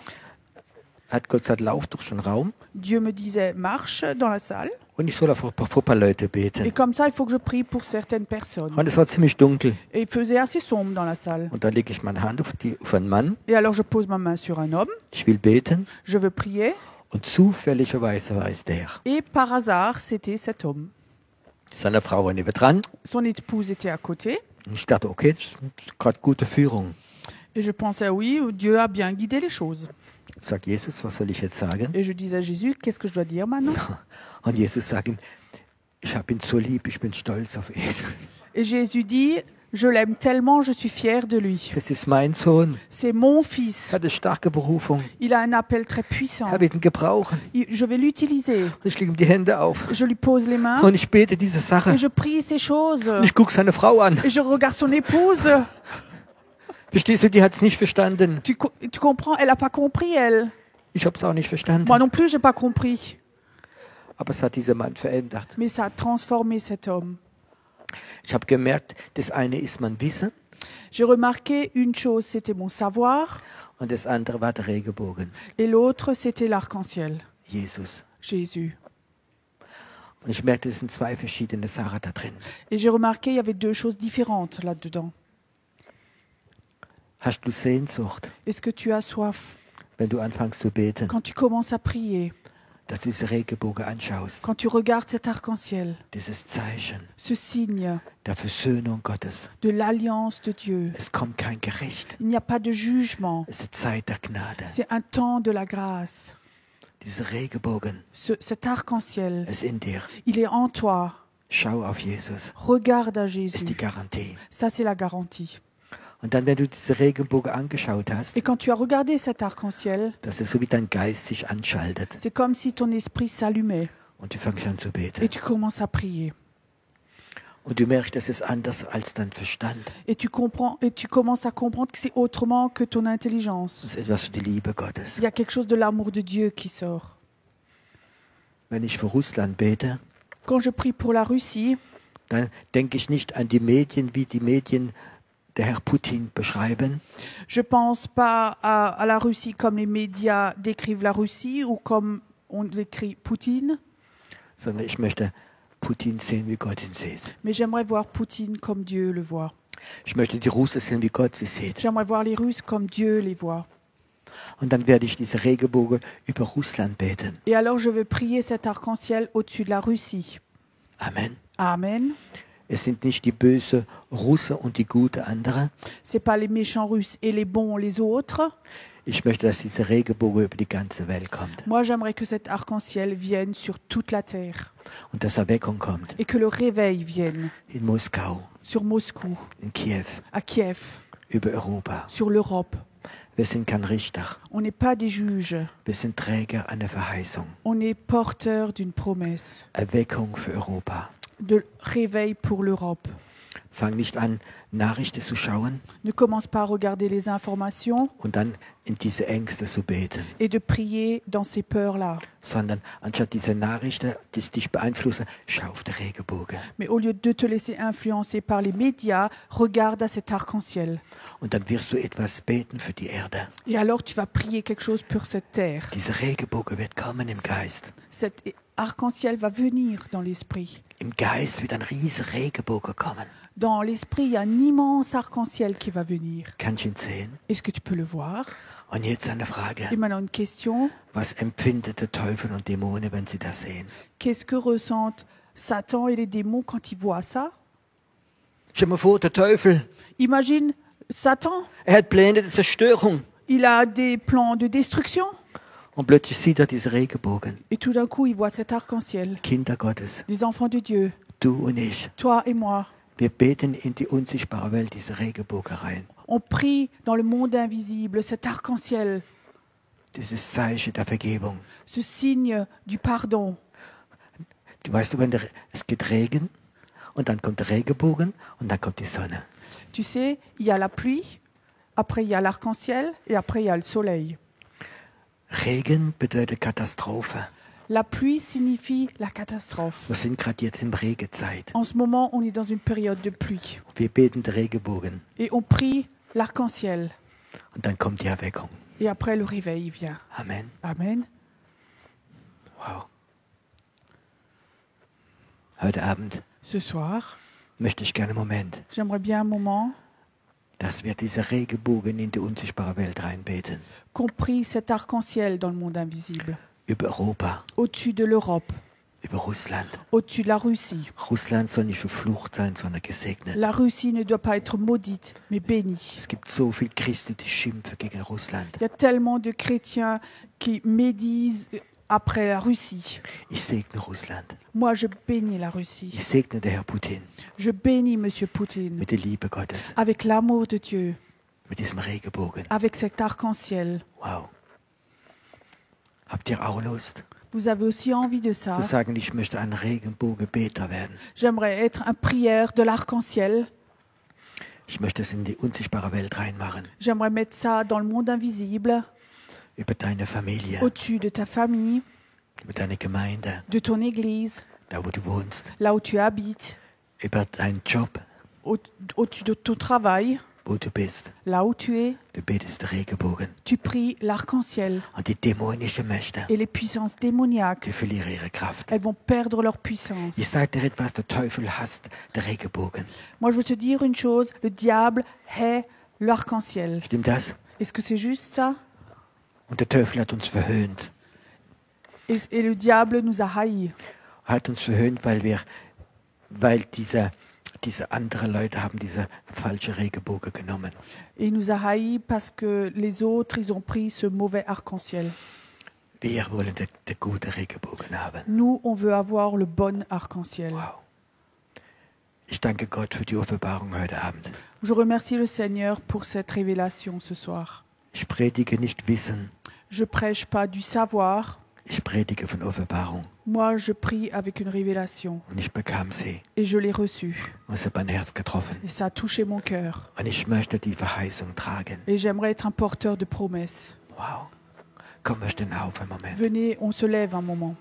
hat Gott gesagt, lauf durch den Raum. Dieu me disait, marche dans la salle. Und ich soll vor ein paar Leute Et beten. comme ça, il faut que je prie pour certaines personnes. Und es war ziemlich dunkel. Et il faisait assez sombre dans la salle. Und da lege ich meine Hand auf einen Mann. Et alors, je pose ma main sur un homme. Ich will beten. Je veux prier. Und zufälligerweise war es der. Et par hasard, c'était cet homme. Seine Frau war nebendran. Son épouse était à côté. Und ich dachte, okay, das ist gerade gute Führung. Et je pensais, oui, Dieu a bien guidé les choses. Sagt Jesus, was soll ich jetzt sagen? Et je disais à Jésus, qu'est-ce que je dois dire maintenant? Und Jesus sagt ihm, ich habe ihn so lieb, ich bin stolz auf ihn. Et Jésus dit, je l'aime tellement, je suis fier de lui. Das ist mein Sohn. C'est mon fils. Er hat eine starke Berufung. Il a un appel très puissant. Er wird ihn gebrauchen. Je vais l'utiliser. Und ich lege ihm die Hände auf. Je lui pose les mains Und ich bete diese Sache. et je prie ces choses. Und ich gucke seine Frau an. Et je regarde son épouse. Verstehst du, die hat es nicht verstanden. Tu comprends? Elle n'a pas compris, elle. Ich habe es auch nicht verstanden. Moi non plus, j'ai pas compris. Aber es hat dieser Mann verändert. Mais ça a transformé cet homme. Ich habe gemerkt, das eine ist mein Wissen J'ai remarqué une chose, c'était mon savoir, und das andere war der Regenbogen. et l'autre, c'était l'arc-en-ciel, Jesus. Jésus. Und ich merkte, es sind 2 verschiedene Sachen da drin. Et j'ai remarqué, il y avait 2 choses différentes là-dedans. Hast du Sehnsucht, Est-ce que tu as soif wenn du anfängst zu beten, quand tu commences à prier, dass du diese Regenbogen anschaust? quand tu regardes cet arc-en-ciel, Dieses Zeichen ce signe der Versöhnung Gottes. de l'alliance de Dieu? Es kommt kein Gericht. Il n'y a pas de jugement, Es ist eine Zeit der Gnade. c'est un temps de la grâce. Dieser Regenbogen Cet arc-en-ciel, ist in dir. il est en toi. Schau auf Jesus. Regarde à Ist Jésus. die Garantie. Ça, c'est la garantie. Und dann, wenn du diese Regenbogen angeschaut hast, Et quand tu as regardé cet arc-en-ciel, dass es so wie dein Geist sich anschaltet c'est comme si ton esprit s'allumait und du fängst an zu et beten. tu commences à prier. Und du merkst, das ist anders als dein Verstand. Et tu comprends et tu commences à comprendre que c'est autrement que ton intelligence. Das ist etwas für die Liebe Gottes. Il y a quelque chose de l'amour de Dieu qui sort. Wenn ich für Russland bete, Quand je prie pour la Russie, dann denke ich nicht an die Medien, wie die Medien der Herr Putin beschreiben, je pense pas à la Russie comme les médias décrivent la Russie ou comme on décrit Poutine, sondern ich möchte Putin sehen, wie Gott ihn sieht. mais j'aimerais voir Poutine comme Dieu le voit. Ich möchte die Russen sehen, wie Gott sie sieht. J'aimerais voir les Russes comme Dieu les voit. Und dann werde ich diese Regenbogen über Russland beten. Et alors je vais prier cet arc-en-ciel au-dessus de la Russie. Amen. Amen. Es sind nicht die bösen Russen und die guten anderen. C'est pas les méchants Russes et les bons les autres. Ich möchte, dass dieser Regenbogen über die ganze Welt kommt Moi, j'aimerais que cet arc-en-ciel vienne sur toute la terre und dass Erweckung kommt et que le réveil vienne in Moskau, sur Moscou, in Kiew, à Kiev, über Europa. sur l'Europe. Wir sind kein Richter. On n'est pas des juges. Wir sind Träger einer Verheißung. On est porteur d'une promesse, Erweckung für Europa. de réveil pour l'Europe. Fang nicht an, Nachrichten zu schauen Ne commence pas à regarder les informations und dann in diese Ängste zu beten, et de prier dans ces peurs-là. sondern anstatt diese Nachrichten, die dich beeinflussen, schau auf den Regenbogen. Mais au lieu de te laisser influencer par les médias, regarde à cet arc-en-ciel. Und dann wirst du etwas beten für die Erde. Et alors tu vas prier quelque chose pour cette terre. Dieser Regenbogen wird kommen im Geist. Cet arc-en-ciel va venir dans l'esprit. Im Geist wird ein riesiger Regenbogen kommen. Dans l'esprit, il y a un immense arc-en-ciel qui va venir. Kannst du ihn sehen? Est-ce que tu peux le voir? Und jetzt eine Frage. Et maintenant une question. Was empfindet der Teufel und Dämonen, wenn sie das sehen? Qu'est-ce que ressentent Satan et les démons quand ils voient ça? Stell dir mal vor, der Teufel, Imagine Satan, hat Pläne der Zerstörung. il a des plans de destruction. Und plötzlich sieht er diesen Regenbogen. Et tout d'un coup, il voit cet arc-en-ciel. Kinder Gottes, Les enfants de Dieu, du und ich, toi et moi. wir beten in die unsichtbare Welt diese Regenbogen rein. On prie dans le monde invisible, cet arc-en-ciel, Dieses Zeichen der Vergebung. ce signe du pardon. Du weißt, es geht Regen und dann kommt der Regenbogen und dann kommt die Sonne. Tu sais, il y a la pluie, après il y a l'arc-en-ciel et après il y a le soleil. Regen bedeutet Katastrophe. La pluie signifie la catastrophe. Wir sind gerade jetzt in Regenzeit. En ce moment, on est dans une période de pluie Wir beten den Regenbogen et on prie l'arc-en-ciel. und dann kommt die Erweckung. Et après, le réveil vient. Amen. Amen. Wow. Heute Abend Ce soir, möchte ich gerne einen Moment, j'aimerais bien un moment dass wir diese Regenbogen in die unsichtbare Welt reinbeten. qu'on prie cet arc-en-ciel dans le monde invisible, Über Europa, au-dessus de l'Europe, über Russland. au-dessus de la Russie. Russland soll nicht verflucht sein, sondern gesegnet. La Russie ne doit pas être maudite, mais bénie. Es gibt so viele Christen, die schimpfen gegen Russland. Il y a tellement de chrétiens qui médisent après la Russie. Ich segne Russland. Moi, je bénis la Russie. Ich segne den Herr Putin Je bénis Monsieur Poutine mit der Liebe Gottes, avec l'amour de Dieu, mit diesem Regenbogen. avec cet arc-en-ciel. Wow. Habt ihr auch Lust Vous avez aussi envie de ça? zu sagen, ich möchte ein Regenbogenbeter werden? J'aimerais être un prière de l'arc-en-ciel. Ich möchte es in die unsichtbare Welt reinmachen. J'aimerais mettre ça dans le monde invisible, Über deine Familie, au-dessus de ta famille, über deine Gemeinde, de ton église, da wo du wohnst, là où tu habites, über deinen Job, au-dessus de ton travail, wo du bist. là où tu es. Du betest den Regenbogen. Tu pries l'arc-en-ciel Und die dämonischen Mächte, et les puissances démoniaques, die verlieren ihre Kraft. elles vont perdre leur puissance. Ich sage dir etwas, der Teufel hasst den Regenbogen. Moi, je veux te dire une chose, le diable hait l'arc-en-ciel. Stimmt das? Est-ce que c'est juste ça? Und der Teufel hat uns verhöhnt. Et le diable nous a haïs. Er hat uns verhöhnt, weil diese anderen Leute haben diese falsche Regenbogen genommen. Et il nous a haïs parce que les autres, ils ont pris ce mauvais arc-en-ciel. Wir wollen den guten Regenbogen haben. Nous, on veut avoir le bon arc-en-ciel. Wow. Ich danke Gott für die Offenbarung heute Abend. Je remercie le Seigneur pour cette révélation ce soir. Ich predige nicht Wissen, Je prêche pas du savoir. ich predige von Offenbarung. Moi, je prie avec une révélation. Und ich bekam sie. Et je l'ai reçue. Und es hat mein Herz getroffen. Et ça a touché mon cœur. Und ich möchte die Verheißung tragen. Et j'aimerais être un porteur de promesses. Wow. Komm, wir stehen auf einen Moment. Venez, on se lève un moment.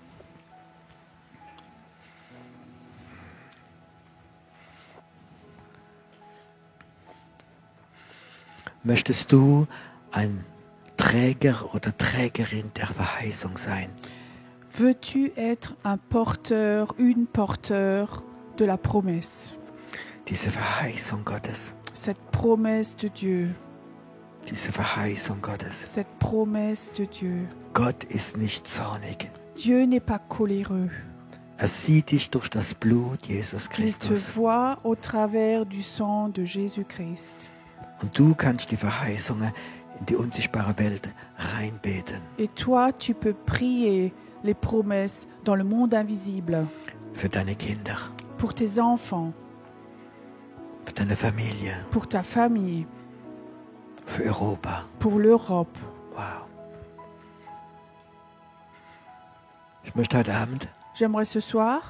Möchtest du ein Träger oder Trägerin der Verheißung sein? Veux-tu être un porteur, une porteur de la promesse? Diese Verheißung Gottes. Cette promesse de Dieu. Diese Verheißung Gottes. Cette promesse de Dieu. Gott ist nicht zornig. Dieu n'est pas coléreux. Er sieht dich durch das Blut Jesus Il te Christus. voit au travers du sang de Jésus-Christ. Und du kannst die Verheißungen in die unsichtbare Welt reinbeten. Et toi, tu peux prier les promesses dans le monde invisible Für deine Kinder, pour tes enfants, für deine Familie, pour ta famille, für Europa. pour l'Europe. Wow. Ich möchte heute Abend, J'aimerais ce soir,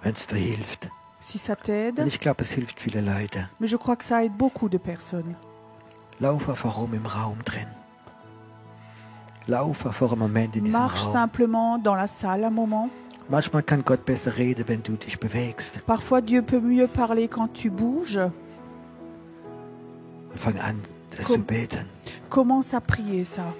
wenn es dir hilft, si ça und t'aide, ich glaube, es hilft viele Leute, mais je crois que ça aide beaucoup de personnes. lauf einfach rum im Raum drin. Lauf einfach einen Moment in diesem Marche Raum. simplement dans la salle un moment. Manchmal kann Gott besser reden, wenn du dich bewegst. Parfois, Dieu peut mieux parler quand tu bouges. Und fang an, das Komm. zu beten. Commence à prier ça.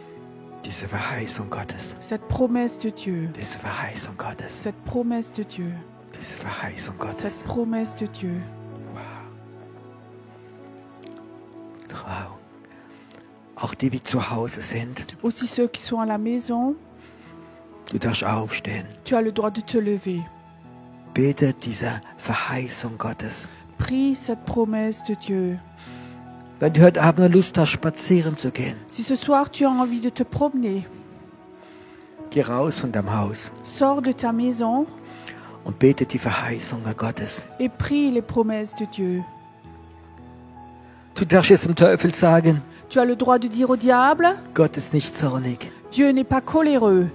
Diese Verheißung Gottes. Cette promesse de Dieu. Diese Verheißung Gottes. Cette promesse de Dieu. Diese Verheißung Gottes. Cette promesse de Dieu. Wow. Auch die, die zu Hause sind, Aussi ceux qui sont à la maison, du darfst aufstehen. tu as le droit de te lever. Bete diese Verheißung Gottes. Prie cette promesse de Dieu. Wenn du heute Abend Lust hast, spazieren zu gehen, Si ce soir tu as envie de te promener, geh raus von deinem Haus sors de ta maison und bete die Verheißungen Gottes. et prie les promesses de Dieu. Du darfst es dem Teufel sagen, Tu as le droit de dire au diable, Gott ist nicht zornig. Dieu n'est pas coléreux,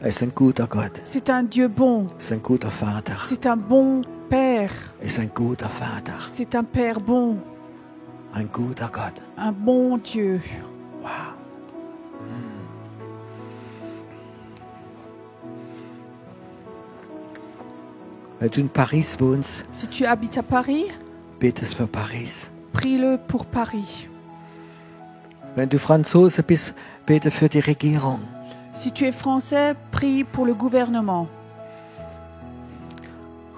Er ist ein guter Gott. c'est un Dieu bon, Er ist ein guter Vater. c'est un bon Père, Er ist ein guter Vater. c'est un Père bon, Ein guter Gott. un bon Dieu. Wow. Wenn du in Paris wohnst, Si tu habites à Paris, betest für Paris. prie-le pour Paris. Wenn du Franzose bist, bete für die Regierung. Si tu es français, prie pour le gouvernement.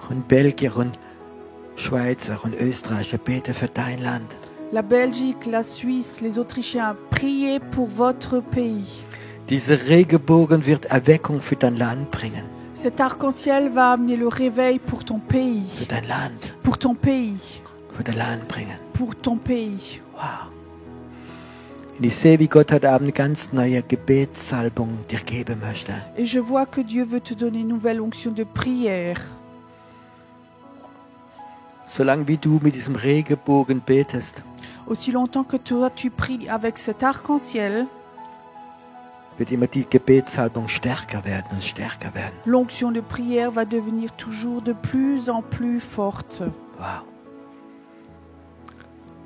Und Belgier und Schweizer und Österreicher, bete für dein Land. La Belgique, la Suisse, les Autrichiens, priez pour votre pays. Dieser Regenbogen wird Erweckung für dein Land bringen. Cet arc-en-ciel va amener le réveil pour ton Für pays. dein Land. Pour ton pays. Für dein Land bringen. Pour ton pays. Wow. Und ich sehe, wie Gott heute Abend eine ganz neue Gebetssalbung dir geben möchte. Et je vois que Dieu veut te donner une nouvelle onction de prière. Solange wie du mit diesem Regenbogen betest, Aussi longtemps que toi tu pries avec cet arc-en-ciel, wird immer die Gebetssalbung stärker werden und stärker werden. l'onction de prière va devenir toujours de plus en plus forte. Wow.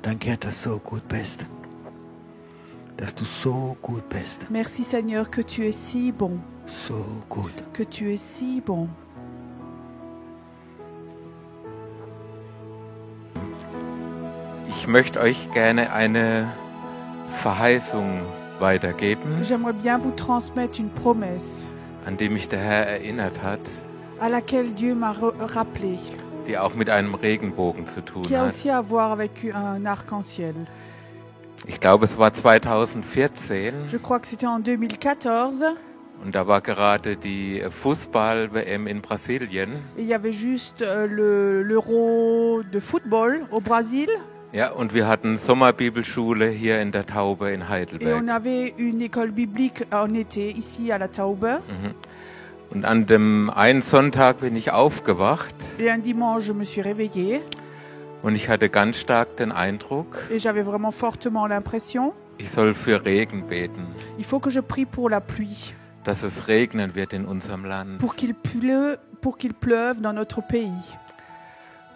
Danke, Herr, dass du so gut bist. Dass du so gut bist. Merci Seigneur que tu es si bon, So gut. que tu es si bon. Ich möchte euch gerne eine Verheißung weitergeben, J'aimerais bien vous transmettre une promesse an die mich der Herr erinnert hat, à laquelle Dieu m'a rappelé, die auch mit einem Regenbogen zu tun qui a hat. aussi à voir avec un arc-en-ciel. Ich glaube, es war 2014 Je crois que c'était en 2014 und da war gerade die Fußball-WM in Brasilien. et il y avait juste l'Euro de football au Brésil Ja, und wir hatten Sommerbibelschule hier in der Taube in et on Heidelberg. avait une école biblique en été ici à la Taube. Und an dem einen Sonntag bin ich aufgewacht Et un dimanche, je me suis réveillée und ich hatte ganz stark den Eindruck, et j'avais vraiment fortement l'impression, ich soll für Regen beten, il faut que je prie pour la pluie, dass es regnen wird in unserem Land. pour qu'il pleuve dans notre pays.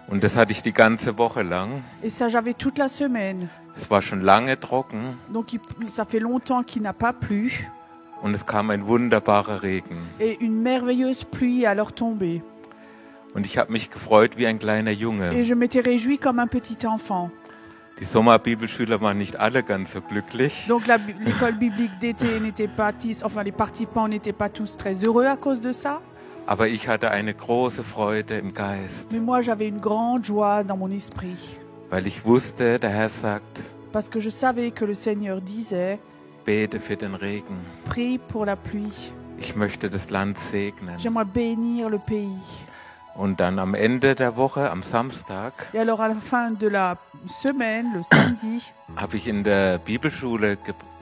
Und das hatte ich die ganze Woche lang. Et ça, j'avais toute la semaine. Es war schon lange trocken Donc ça fait longtemps qu'il n'a pas plu und es kam ein wunderbarer Regen. et une merveilleuse pluie est alors tombée. Und ich habe mich gefreut wie ein kleiner Et Junge. je m'étais réjouie comme un petit enfant. Die Sommerbibelschüler waren nicht alle ganz so glücklich, Donc l'école biblique d'été n'était pas, enfin les participants n'étaient pas tous très heureux à cause de ça. aber ich hatte eine große Freude im Geist, Mais moi, j'avais une grande joie dans mon esprit. weil ich wusste, der Herr sagt, Parce que je savais que le Seigneur disait, bete für den Regen. prie pour la pluie. Ich möchte das Land segnen. J'aimerais bénir le pays. Und dann am Ende der Woche, am Samstag, Et alors à la fin de la semaine, le samedi, habe ich in der Bibelschule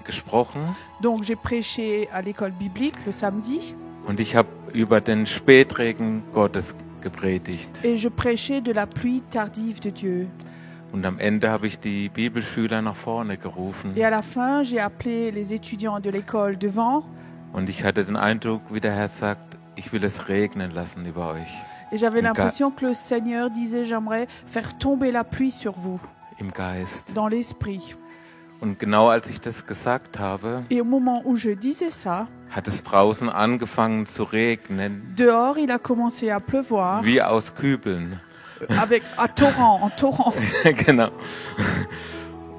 gesprochen donc j'ai prêché à l'école biblique le samedi und ich habe über den Spätregen Gottes gepredigt. et je prêchais de la pluie tardive de Dieu. Und am Ende habe ich die Bibelschüler nach vorne gerufen. Et à la fin, j'ai appelé les étudiants de l'école devant. Und ich hatte den Eindruck, wie der Herr sagt, ich will es regnen lassen über euch. Et j'avais Im Ge- l'impression que le Seigneur disait, j'aimerais faire tomber la pluie sur vous, Im Geist. dans l'esprit. Und genau als ich das gesagt habe, Et au moment où je disais ça, hat es draußen angefangen zu regnen, dehors, il a commencé à pleuvoir, wie aus Kübeln. avec un torrent, en torrent. Genau.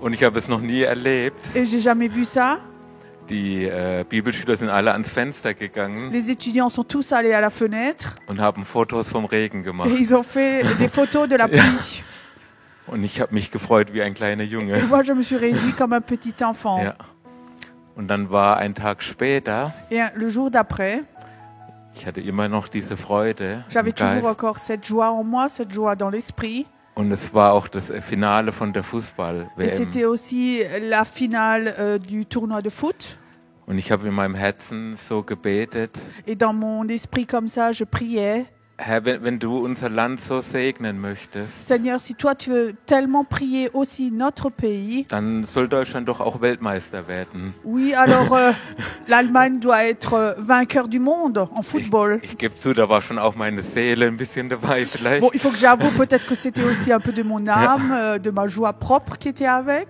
Und ich habe es noch nie erlebt. Et j'ai jamais vu ça. Die Bibelschüler sind alle ans Fenster gegangen Les étudiants sont tous allés à la fenêtre und haben Fotos vom Regen gemacht. et ils ont fait des photos de la pluie. Und ich habe mich gefreut wie ein kleiner Junge. Et moi, je me suis réjouie comme un petit enfant. Ja. Und dann war ein Tag später, Et le jour d'après, ich hatte immer noch diese Freude j'avais im toujours Geist. encore cette joie en moi, cette joie dans l'esprit. Und es war auch das Finale von der Et Fußball-WM. c'était aussi la finale du tournoi de foot. Und ich habe in meinem Herzen so gebetet, Et dans mon esprit comme ça, je priais. Herr, wenn du unser Land so segnen möchtest, Seigneur, si toi tu veux tellement prier aussi notre pays, dann soll Deutschland doch auch Weltmeister werden. oui, alors l'Allemagne doit être vainqueur du monde en football. Ich gebe zu, da war schon auch meine Seele ein bisschen dabei vielleicht. Bon, il faut que j'avoue peut-être que c'était aussi un peu de mon âme, de ma joie propre qui était avec.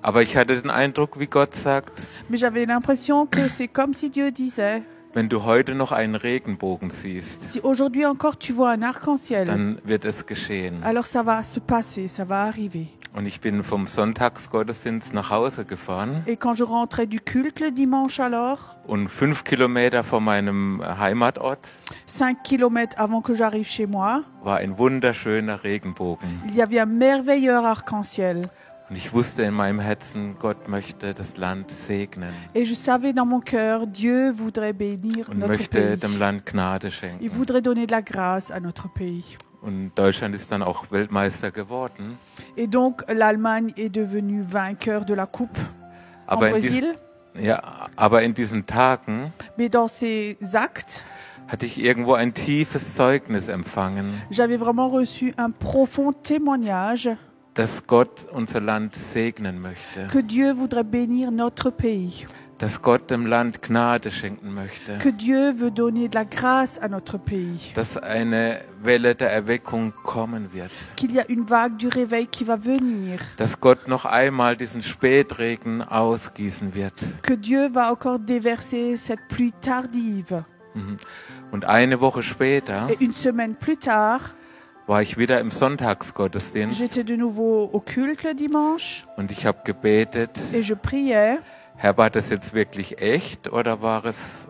Aber ich hatte den Eindruck, wie Gott sagt, Mais j'avais l'impression que c'est comme si Dieu disait, wenn du heute noch einen Regenbogen siehst, si aujourd'hui encore tu vois un arc-en-ciel, dann wird es geschehen. alors ça va se passer, ça va arriver. Und ich bin vom Sonntagsgottesdienst nach Hause gefahren Et quand je rentrais du culte le dimanche alors, und 5 Kilometer von meinem Heimatort 5 kilomètres avant que j'arrive chez moi, war ein wunderschöner Regenbogen. il y avait un merveilleux arc-en-ciel. Und ich wusste in meinem Herzen, Gott möchte das Land segnen Et je savais dans mon cœur, Dieu voudrait bénir und notre möchte pays. dem Land Gnade Il schenken. voudrait donner de la grâce à notre pays. Und Deutschland ist dann auch Weltmeister geworden. Et donc l'Allemagne est devenue vainqueur de la coupe en Aber in, diesen, Brésil. aber in diesen Tagen Mais dans ces actes, hatte ich irgendwo ein tiefes Zeugnis empfangen, j'avais vraiment reçu un profond témoignage dass Gott unser Land segnen möchte, que Dieu voudrait bénir notre pays, dass Gott dem Land Gnade schenken möchte, que Dieu veut donner de la grâce à notre pays, dass eine Welle der Erweckung kommen wird, qu'il y a une vague du réveil qui va venir, dass Gott noch einmal diesen Spätregen ausgießen wird. que Dieu va encore déverser cette pluie tardive. Und eine Woche später Et une semaine plus tard, war ich wieder im Sonntagsgottesdienst j'étais de nouveau au culte le dimanche und ich habe gebetet, et je priais. Herr, war das jetzt wirklich echt oder war es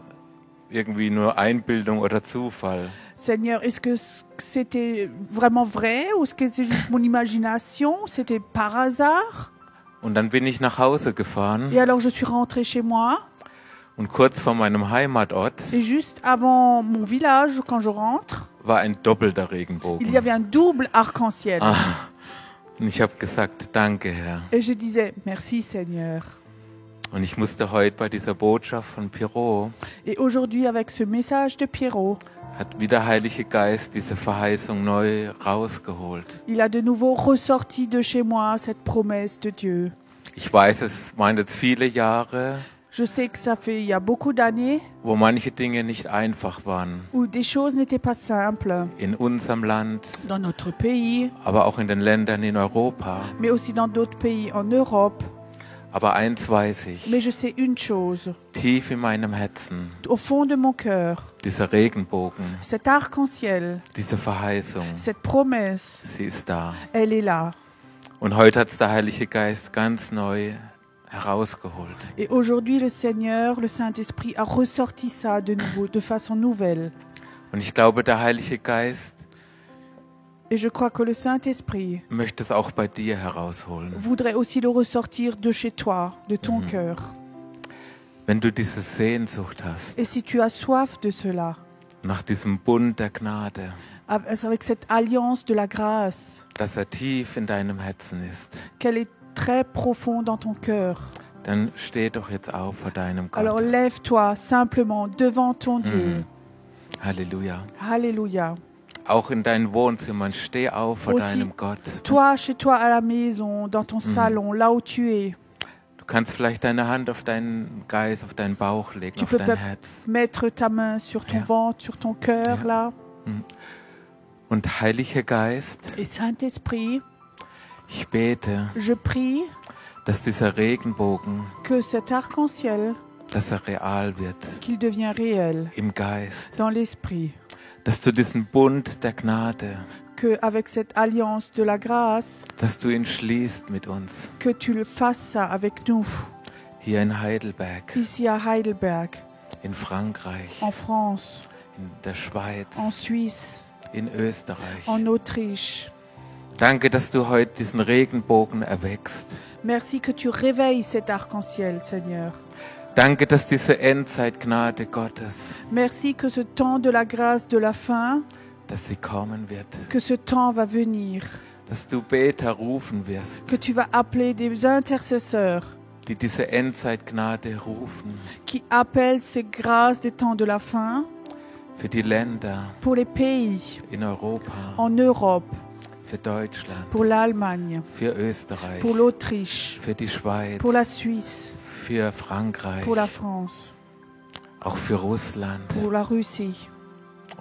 irgendwie nur Einbildung oder Zufall? Seigneur, est-ce que c'était vraiment vrai ou est-ce que c'est juste mon imagination? C'était par hasard? Und dann bin ich nach Hause gefahren Et alors je suis rentrée chez moi und kurz vor meinem Heimatort et juste avant mon village, quand je rentre, war ein doppelter il y Regenbogen. avait un double arc-en-ciel. Und ich habe gesagt, danke Herr. Et je disais, merci Seigneur. Und ich musste heute bei dieser Botschaft von Pirot, Et aujourd'hui, avec ce message de Pierrot, hat wieder Heilige Geist diese Verheißung neu rausgeholt. il a de nouveau ressorti de chez moi cette promesse de Dieu. Ich weiß, es waren jetzt viele Jahre, Je sais que ça fait il y a beaucoup d'années wo manche Dinge nicht einfach waren. où des choses n'étaient pas simples In unserem Land, dans notre pays, aber auch in den Ländern in Europa. mais aussi dans d'autres pays en Europe. Aber eins weiß ich, Mais je sais une chose, tief in meinem Herzen, au fond de mon cœur, dieser Regenbogen, cet arc-en-ciel, diese Verheißung, cette promesse, sie ist da. elle est là. Und heute hat es der Heilige Geist ganz neu herausgeholt. Et aujourd'hui, le Seigneur, le Saint-Esprit, a ressorti ça de nouveau, de façon nouvelle. Und ich glaube, der Heilige Geist Et je crois que le Saint-Esprit möchte es auch bei dir herausholen. voudrait aussi le ressortir de chez toi, de ton cœur. Wenn du diese Sehnsucht hast Et si tu as soif de cela, nach diesem Bund der Gnade, avec cette alliance de la grâce, dass er tief in deinem Herzen ist, qu'elle est très profonde dans ton cœur, dann steh doch jetzt auf vor deinem alors Gott. lève-toi simplement devant ton Dieu. Halleluja. Alléluia. auch in deinen Wohnzimmern, steh auf vor Aussi, deinem Gott. toi, chez toi à la maison, dans ton salon, là où tu es, Du kannst vielleicht deine Hand auf deinen Geist, auf deinen Bauch legen, tu auf peux dein Herz. mettre ta main sur ton Ja. ventre, sur ton cœur, Ja. là. Und Heiliger Geist, Et Saint-Esprit, ich bete, je prie dass dieser Regenbogen, que cet arc-en-ciel, dass er real wird qu'il devient réel im Geist. dans l'esprit, Dass du diesen Bund der Gnade, que avec cette alliance de la grâce, dass du ihn schließt mit uns, que tu le fasses ça avec nous, hier in Heidelberg, ici à Heidelberg, in Frankreich, en France, in der Schweiz, en Suisse, in Österreich. en Autriche. Danke, dass du heute diesen Regenbogen erweckst. Merci que tu réveilles cet arc-en-ciel, Seigneur. Danke, dass diese Endzeitgnade Gottes, Merci que ce temps de la grâce de la fin, dass sie kommen wird, que ce temps va venir, dass du Beter rufen wirst, que tu vas appeler des intercesseurs die diese Endzeitgnade rufen, qui appellent ces grâces des temps de la fin für die Länder pour les pays in Europa, en Europe, für Deutschland, pour l'Allemagne, für Österreich, pour l'Autriche, für die Schweiz, pour la Suisse, für Frankreich, pour la France, auch für Russland pour la Russie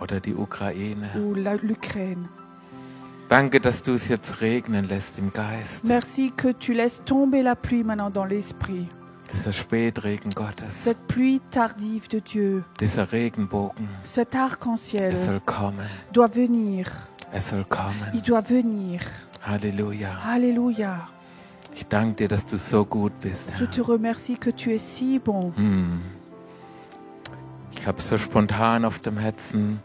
oder die Ukraine. ou l'Ukraine. Danke, dass du es jetzt regnen lässt im Geist. Merci que tu laisses tomber la pluie maintenant dans l'esprit. Dieser Spätregen Gottes, Cette pluie tardive de Dieu, dieser Regenbogen, cet arc-en-ciel er soll kommen. doit venir. Er soll kommen. Il doit venir. Halleluja. Alléluia. Ich danke dir, dass du so gut bist. Je Herr. te remercie que tu es si bon. Ich habe so spontan auf dem Herzen,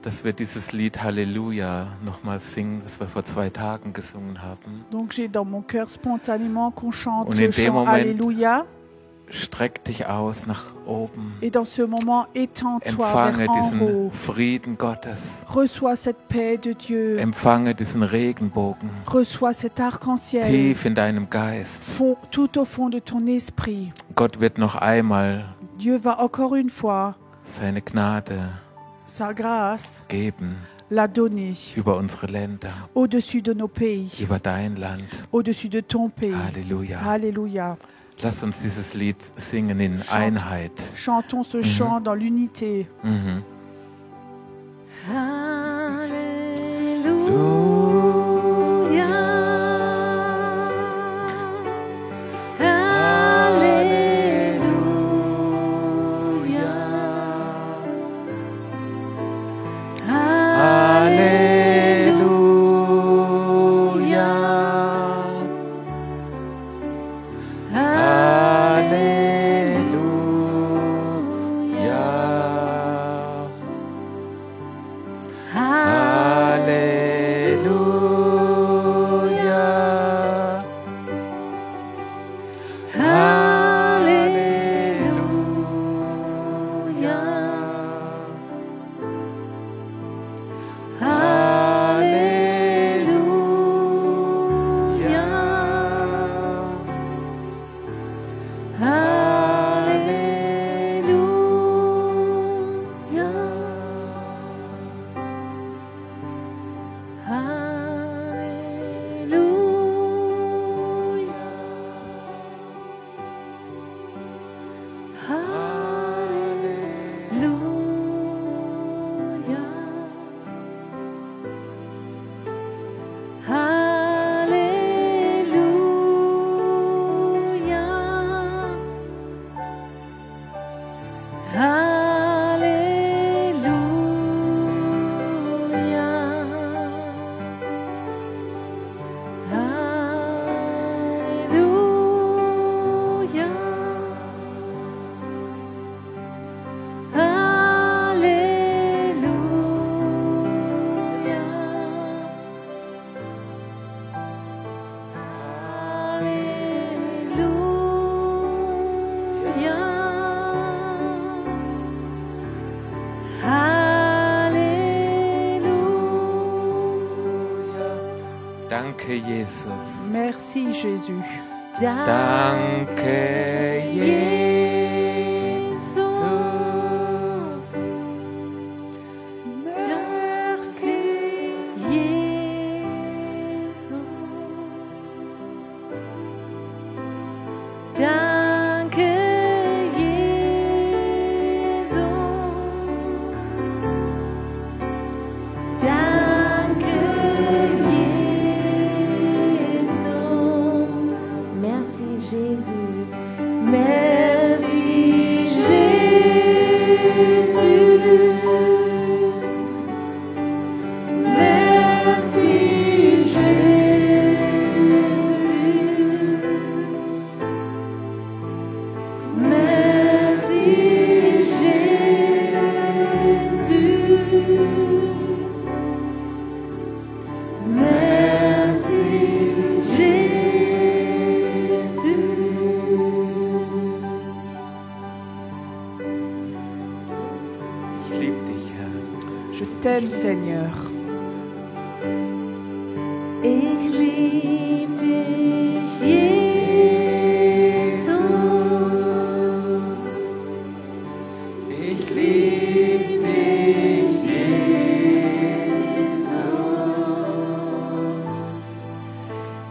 dass wir dieses Lied Halleluja nochmal singen, das wir vor 2 Tagen gesungen haben. Donc j'ai dans mon cœur spontanément qu'on chante Und le in dem chant Moment- Alléluia. Streck dich aus nach oben. Et dans ce moment, étends-toi Empfange vers en diesen haut. Frieden Gottes. Reçois cette paix de Dieu. Empfange diesen Regenbogen Reçois cet arc-en-ciel tief in deinem Geist. tout au fond de ton esprit. Gott wird noch einmal Dieu va encore une fois seine Gnade sa grâce geben la donner über unsere Länder, au-dessus de nos pays, über dein Land. au-dessus de ton pays. Halleluja. Alléluia. Lass uns dieses Lied singen in Einheit. Chantons ce chant dans l'unité. Mhm. Danke, Jesus. Merci Jésus. Danke, Jesus. Merci Ich liebe dich, Herr. Je t'aime, Seigneur. Ich lieb dich, Jesus. Ich liebe dich, Jesus.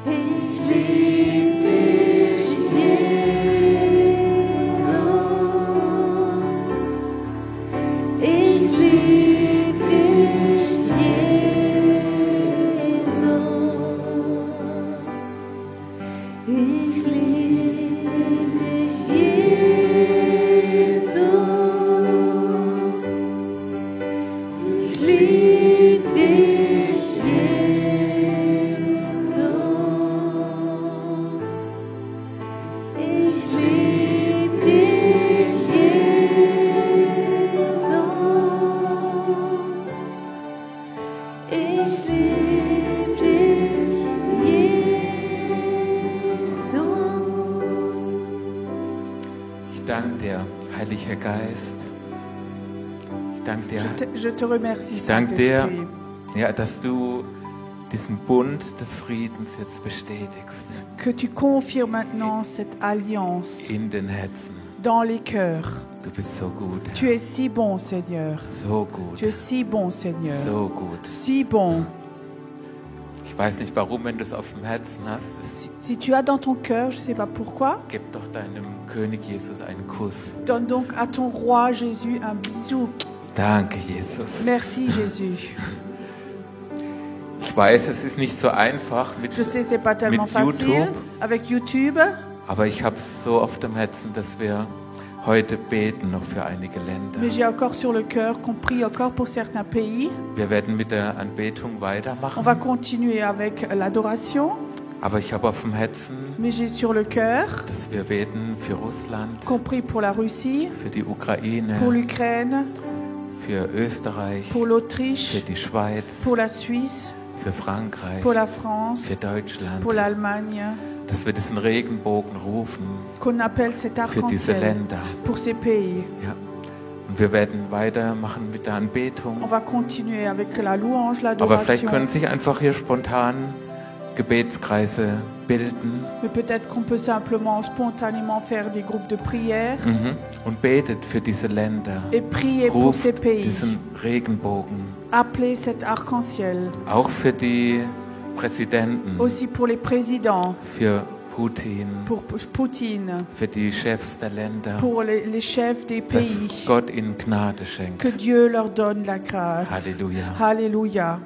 Ich lieb dich, Jesus. Ich lieb dich, Jesus. Ich lieb dich, Jesus. Ich lieb dich, Jesus. Ich lieb dich, Jesus. Ich lieb dich, Jesus. Ich danke dir, Heiliger Geist. Ich danke dir, Je te remercie, Ich danke dir. Saint-Esprit, ja, dass du diesen Bund des Friedens jetzt bestätigst que tu confirmes maintenant cette alliance in den Herzen. dans les cœurs. Du bist so gut, Tu Herr. es si bon, Seigneur. So gut. Tu es si bon, Seigneur. So gut. Si bon. Ich weiß nicht warum, wenn du es auf dem Herzen hast. Si tu as dans ton cœur, je ne sais pas pourquoi, Gib doch deinem König Jesus einen Kuss. donne donc à ton roi Jésus un bisou. Danke, Jesus. Merci, Jésus. Ich weiß, es ist nicht so einfach mit, Je sais, c'est pas tellement mit facile YouTube, avec YouTube, aber ich habe es so auf dem Herzen, dass wir heute beten noch für einige Länder. mais j'ai encore sur le cœur qu'on prie encore pour certains pays. Wir werden mit der Anbetung On va weitermachen, continuer avec l'adoration, aber ich habe auf dem Herzen, mais j'ai sur le cœur dass wir beten für Russland, qu'on prie pour la Russie, für die Ukraine, pour l'Ukraine, für Österreich, pour für l'Autriche, die Schweiz, pour la Suisse, für Frankreich, pour la France, für Deutschland, pour l'Allemagne, dass wir diesen Regenbogen rufen qu'on appelle cet für diese arc-en-ciel Länder. pour ces pays. Ja. Und wir werden weitermachen mit der On Anbetung. va continuer avec la louange, Aber vielleicht l'adoration. können sich einfach hier spontan Gebetskreise bilden Mais peut-être qu'on peut simplement, spontanément faire des groupes de prière und betet für diese Länder. et prier pour ces Ruft pays. diesen Regenbogen. Appeler cet arc-en-ciel. Auch für die Präsidenten, Aussi pour les présidents, für Putin, pour Poutine, für die Chefs der Länder, pour les chefs des dass pays. Gott ihnen Gnade Que schenkt. Dieu leur donne la grâce. Halleluja. Alléluia.